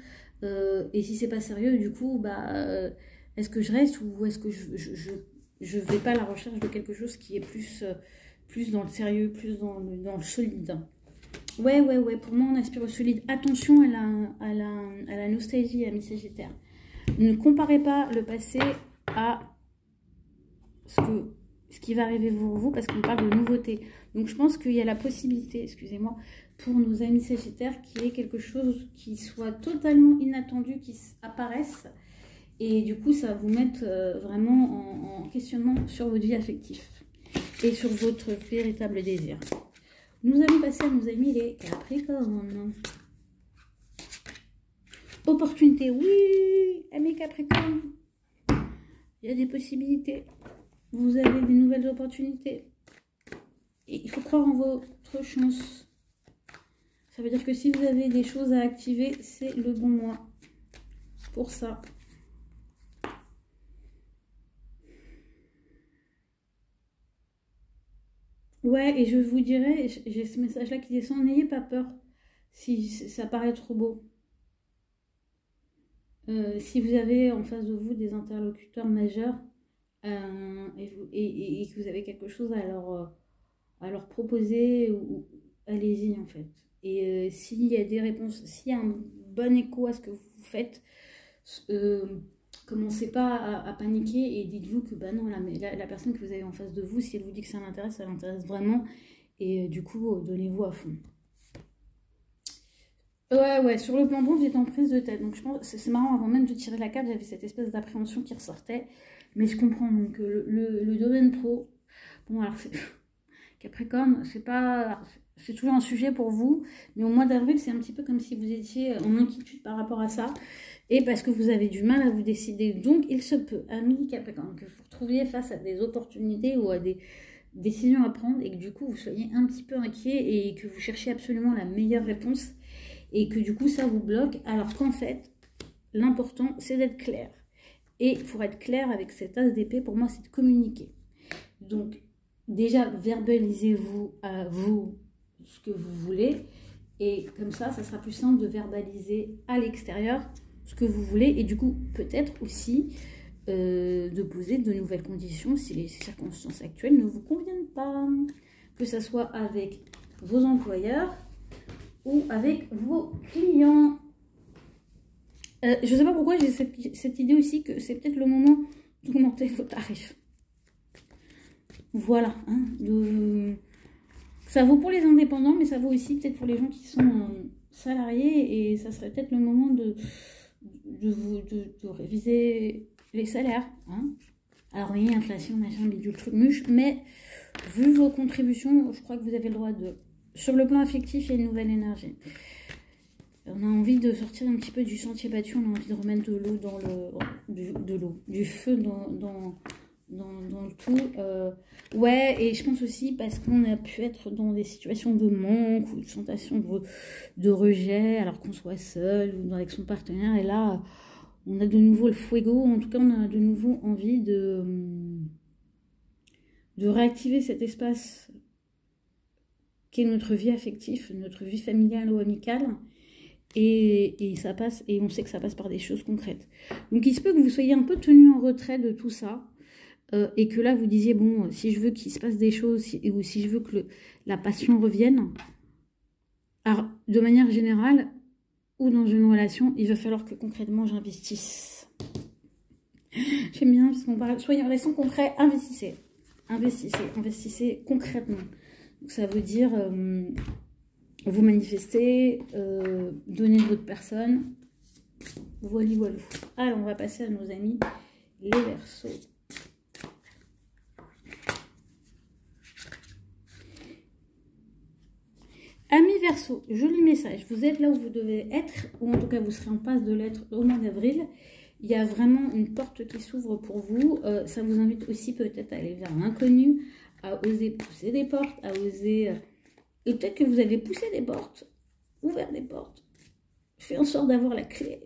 et si c'est pas sérieux, du coup bah est-ce que je reste ou est-ce que je ne vais pas à la recherche de quelque chose qui est plus dans le sérieux, plus dans le solide. Ouais, pour moi on aspire au solide. Attention à la nostalgie, amis Sagittaire. Ne comparez pas le passé à ce qui va arriver pour vous, parce qu'on parle de nouveauté. Donc je pense qu'il y a la possibilité, excusez-moi, pour nos amis Sagittaires, qu'il y ait quelque chose qui soit totalement inattendu, qui apparaisse. Et du coup, ça va vous mettre vraiment en questionnement sur votre vie affective et sur votre véritable désir. Nous allons passer à nos amis les Capricornes. Opportunité, oui, amis Capricornes. Il y a des possibilités. Vous avez des nouvelles opportunités. Et il faut croire en votre chance. Ça veut dire que si vous avez des choses à activer, c'est le bon mois pour ça. Ouais, et je vous dirais, j'ai ce message-là qui descend, n'ayez pas peur si ça paraît trop beau. Si vous avez en face de vous des interlocuteurs majeurs et que vous avez quelque chose à leur proposer, allez-y en fait. Et s'il y a des réponses, s'il y a un bon écho à ce que vous faites, commencez pas à paniquer et dites-vous que bah non, la personne que vous avez en face de vous, si elle vous dit que ça l'intéresse vraiment. Et du coup, donnez-vous à fond. Ouais, sur le plan bon, vous êtes en prise de tête. Donc je pense, c'est marrant, avant même de tirer la carte, j'avais cette espèce d'appréhension qui ressortait. Mais je comprends, donc le domaine pro, bon alors Capricorne, c'est toujours un sujet pour vous, mais au mois d'avril, c'est un petit peu comme si vous étiez en inquiétude par rapport à ça, et parce que vous avez du mal à vous décider. Donc il se peut, amis Capricorne, que vous vous retrouviez face à des opportunités ou à des décisions à prendre, et que du coup vous soyez un petit peu inquiet et que vous cherchiez absolument la meilleure réponse, et que du coup ça vous bloque, alors qu'en fait, l'important c'est d'être clair. Et pour être clair avec cet as d'épée, pour moi c'est de communiquer. Donc déjà verbalisez-vous à vous ce que vous voulez, et comme ça sera plus simple de verbaliser à l'extérieur ce que vous voulez, et du coup peut-être aussi de poser de nouvelles conditions si les circonstances actuelles ne vous conviennent pas, que ce soit avec vos employeurs ou avec vos clients. Je ne sais pas pourquoi j'ai cette idée aussi que c'est peut-être le moment d'augmenter vos tarifs. Voilà. Hein, ça vaut pour les indépendants, mais ça vaut aussi peut-être pour les gens qui sont salariés. Et ça serait peut-être le moment de réviser les salaires. Hein. Alors oui, inflation, machin, bidule, truc, muche. Mais vu vos contributions, je crois que vous avez le droit de... Sur le plan affectif, il y a une nouvelle énergie. On a envie de sortir un petit peu du sentier battu, on a envie de remettre de l'eau dans du feu dans le tout. Ouais, et je pense aussi parce qu'on a pu être dans des situations de manque ou de sensation de rejet, alors qu'on soit seul ou avec son partenaire. Et là, on a de nouveau le fuego, en tout cas, on a de nouveau envie de réactiver cet espace qui est notre vie affective, notre vie familiale ou amicale. Et ça passe, et on sait que ça passe par des choses concrètes. Donc il se peut que vous soyez un peu tenu en retrait de tout ça, et que là vous disiez, bon, si je veux qu'il se passe des choses, ou si je veux que la passion revienne, alors de manière générale, ou dans une relation, il va falloir que concrètement j'investisse. J'aime bien, parce qu'on parle, soyez restons concrets, investissez concrètement. Donc ça veut dire... vous manifestez, donnez de votre personne. Voilà. Alors, on va passer à nos amis les Verseaux. Amis Verseaux, joli message. Vous êtes là où vous devez être, ou en tout cas, vous serez en passe de l'être au mois d'avril. Il y a vraiment une porte qui s'ouvre pour vous. Ça vous invite aussi peut-être à aller vers l'inconnu, à oser pousser des portes, à oser... Et peut-être que vous avez poussé des portes, ouvert des portes, fait en sorte d'avoir la clé,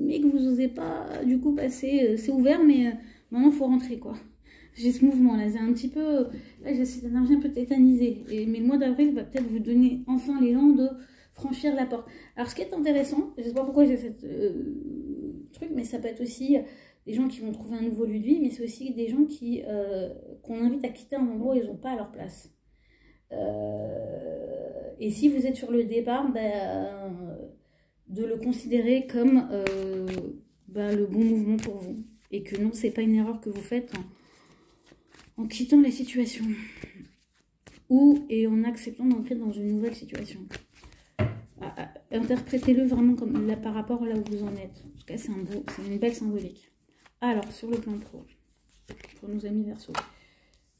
mais que vous n'osez pas du coup passer. C'est ouvert, mais maintenant il faut rentrer quoi. J'ai ce mouvement là, c'est un petit peu. Là j'ai cette énergie un peu tétanisée. Mais le mois d'avril va peut-être vous donner enfin l'élan de franchir la porte. Alors ce qui est intéressant, je ne sais pas pourquoi j'ai cette truc, mais ça peut être aussi des gens qui vont trouver un nouveau lieu de vie, mais c'est aussi des gens qu'on invite à quitter un endroit où ils n'ont pas leur place. Et si vous êtes sur le départ, de le considérer comme le bon mouvement pour vous. Et que non, c'est pas une erreur que vous faites en quittant la situation. Et en acceptant d'entrer dans une nouvelle situation. Interprétez-le vraiment comme là, par rapport à là où vous en êtes. En tout cas, c'est une belle symbolique. Alors, sur le plan pro, pour nos amis Verseau.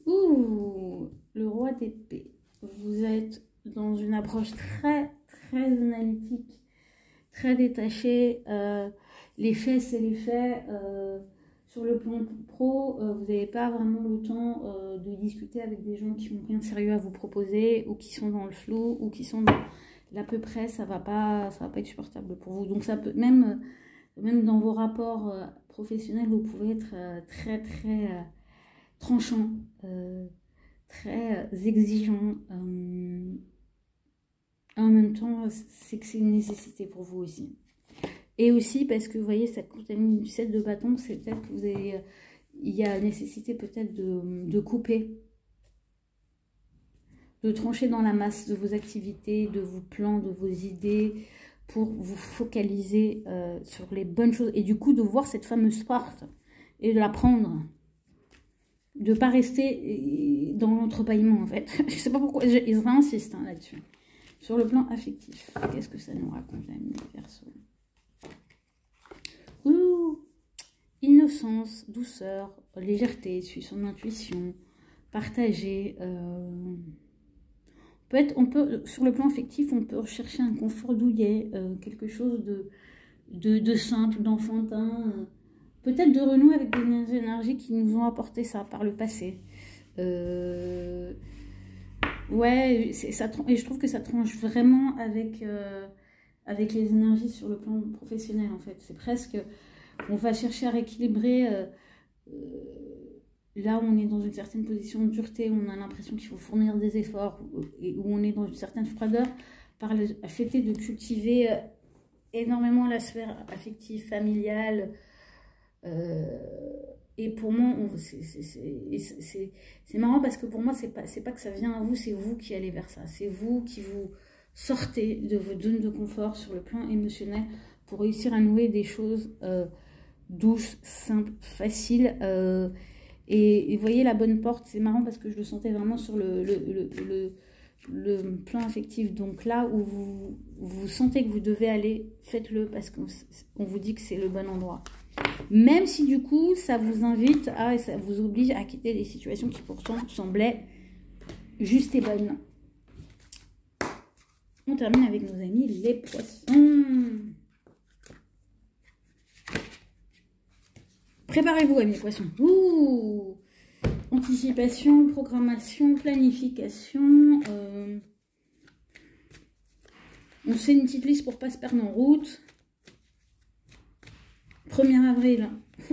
Ouh, le roi d'épée. Vous êtes dans une approche très, très analytique, très détachée. Les faits, c'est les faits. Sur le plan pro, vous n'avez pas vraiment le temps de discuter avec des gens qui n'ont rien de sérieux à vous proposer, ou qui sont dans le flou, ou qui sont dans l'à peu près, ça va pas être supportable pour vous. Donc ça peut, même dans vos rapports professionnels, vous pouvez être très, très tranchant, très exigeant. En même temps, c'est que c'est une nécessité pour vous aussi. Et aussi parce que vous voyez, cette contamination du 7 de bâton, c'est peut-être que vous avez, il y a nécessité peut-être de couper, de trancher dans la masse de vos activités, de vos plans, de vos idées, pour vous focaliser sur les bonnes choses. Et du coup, de voir cette fameuse porte et de la prendre. De ne pas rester dans l'entrebâillement, en fait. Je ne sais pas pourquoi, j'insiste là-dessus. Sur le plan affectif, qu'est-ce que ça nous raconte, l'ami Verseau? Ouh, innocence, douceur, légèreté, suivre son intuition, partager. Sur le plan affectif, on peut rechercher un confort douillet, quelque chose de simple, d'enfantin, peut-être de renouer avec des énergies qui nous ont apporté ça par le passé. Ouais, et je trouve que ça tranche vraiment avec les énergies sur le plan professionnel, en fait. C'est presque, on va chercher à rééquilibrer, là où on est dans une certaine position de dureté, où on a l'impression qu'il faut fournir des efforts, et où on est dans une certaine froideur, par le fait de cultiver énormément la sphère affective, familiale. Et pour moi, c'est marrant parce que pour moi, c'est pas que ça vient à vous, c'est vous qui allez vers ça. C'est vous qui vous sortez de votre zone de confort sur le plan émotionnel pour réussir à nouer des choses douces, simples, faciles. Et vous voyez la bonne porte, c'est marrant parce que je le sentais vraiment sur le plan affectif. Donc là où vous sentez que vous devez aller, faites-le parce qu'on vous dit que c'est le bon endroit. Même si du coup, ça vous invite et ça vous oblige à quitter des situations qui pourtant semblaient justes et bonnes. On termine avec nos amis les poissons. Préparez-vous, amis poissons. Ouh, anticipation, programmation, planification. On se fait une petite liste pour pas se perdre en route. 1er avril,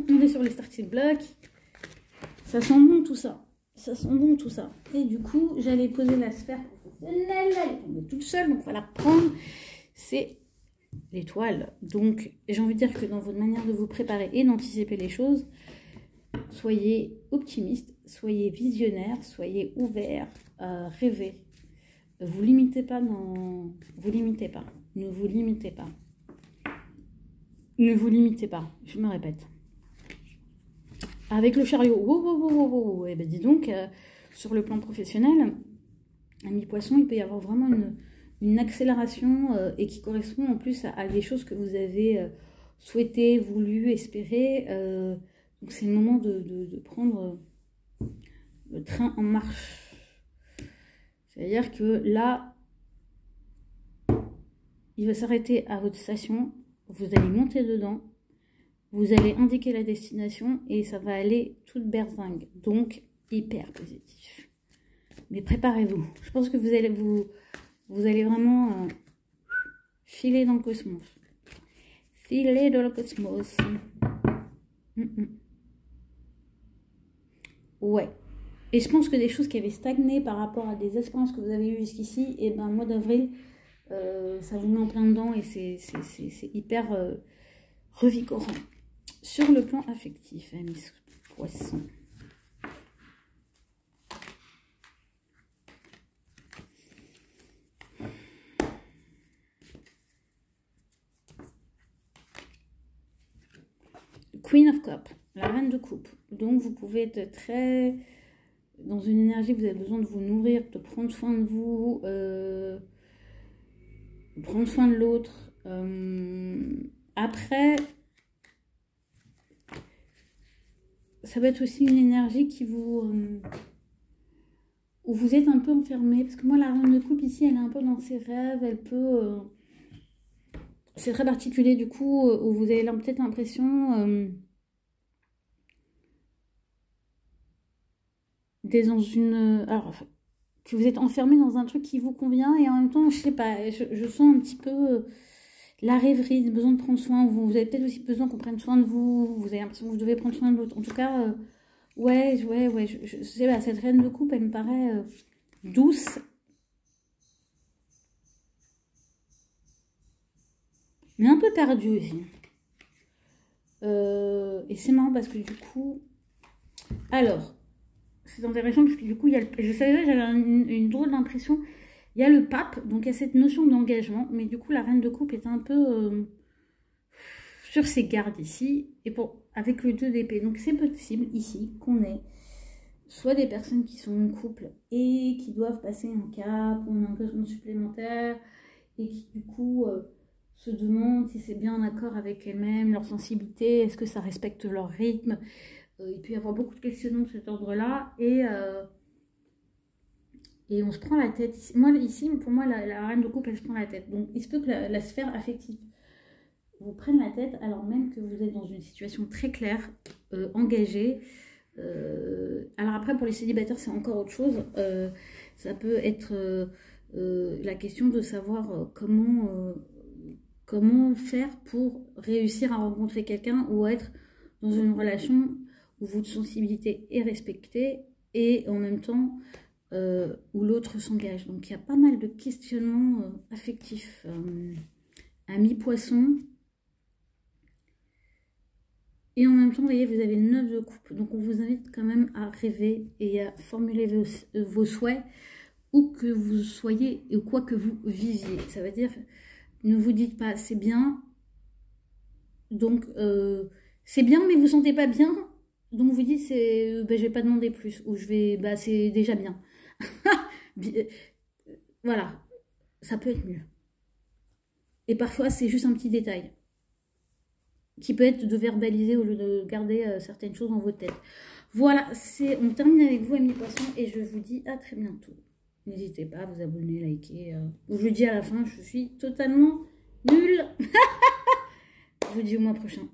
on est sur les starting blocks. Ça sent bon tout ça. Ça sent bon tout ça. Et du coup, j'allais poser la sphère professionnelle. Elle est tombée toute seule, donc on va la prendre. C'est l'étoile. Donc, j'ai envie de dire que dans votre manière de vous préparer et d'anticiper les choses, soyez optimiste, soyez visionnaire, soyez ouvert, rêvez. Vous limitez pas dans... Vous limitez pas. Ne vous limitez pas. Ne vous limitez pas, je me répète. Avec le chariot, wow. Et ben dis donc, sur le plan professionnel, ami poisson, il peut y avoir vraiment une accélération et qui correspond en plus à des choses que vous avez souhaité, voulu, espéré. Donc c'est le moment de prendre le train en marche. C'est-à-dire que là, il va s'arrêter à votre station. Vous allez monter dedans, vous allez indiquer la destination et ça va aller toute berzingue. Donc, hyper positif. Mais préparez-vous. Je pense que vous allez vraiment filer dans le cosmos. Filer dans le cosmos. Ouais. Et je pense que des choses qui avaient stagné par rapport à des expériences que vous avez eues jusqu'ici, et ben, le mois d'avril, ça vous met en plein dedans et c'est hyper revigorant. Sur le plan affectif, amis poissons. Queen of Cup, la reine de coupe. Donc vous pouvez être très dans une énergie, vous avez besoin de vous nourrir, de prendre soin de vous, de prendre soin de l'autre. Après, ça va être aussi une énergie qui vous... où vous êtes un peu enfermé. Parce que moi, la reine de coupe ici, elle est un peu dans ses rêves, elle peut... c'est très particulier du coup, où vous avez peut-être l'impression... d'être dans une... Alors, que vous êtes enfermé dans un truc qui vous convient et en même temps, je sais pas, je sens un petit peu la rêverie, le besoin de prendre soin. Vous avez peut-être aussi besoin qu'on prenne soin de vous. Vous avez l'impression que vous devez prendre soin de l'autre. En tout cas, ouais, je sais pas, cette reine de coupe, elle me paraît douce. Mais un peu perdue aussi. Et c'est marrant parce que du coup... Alors... c'est intéressant parce que du coup, il y a je savais, j'avais une drôle d'impression. Il y a le pape, donc il y a cette notion d'engagement, mais du coup, la reine de coupe est un peu sur ses gardes ici, et avec le 2 d'épée. Donc c'est possible ici qu'on ait soit des personnes qui sont en couple et qui doivent passer un cap ou un engagement supplémentaire, et qui du coup se demandent si c'est bien en accord avec elles-mêmes, leur sensibilité, est-ce que ça respecte leur rythme. Il peut y avoir beaucoup de questionnements de cet ordre-là et on se prend la tête. Moi, ici, pour moi, la reine de coupe, elle se prend la tête. Donc, il se peut que la sphère affective vous prenne la tête alors même que vous êtes dans une situation très claire, engagée. Alors après, pour les célibataires, c'est encore autre chose. Ça peut être la question de savoir comment faire pour réussir à rencontrer quelqu'un ou être dans une relation où votre sensibilité est respectée et en même temps où l'autre s'engage. Donc il y a pas mal de questionnements affectifs. À mi-poisson. Et en même temps, vous voyez, vous avez le 9 de coupe. Donc on vous invite quand même à rêver et à formuler vos souhaits où que vous soyez et quoi que vous viviez. Ça veut dire, ne vous dites pas c'est bien. Donc c'est bien mais vous ne sentez pas bien. Donc vous dites ben, je vais pas demander plus ou bah, c'est déjà bien. Voilà, ça peut être mieux. Et parfois c'est juste un petit détail qui peut être de verbaliser au lieu de garder certaines choses dans votre tête. Voilà, on termine avec vous amis poissons et je vous dis à très bientôt. N'hésitez pas à vous abonner, liker. Je vous dis à la fin, je suis totalement nulle. Je vous dis au mois prochain.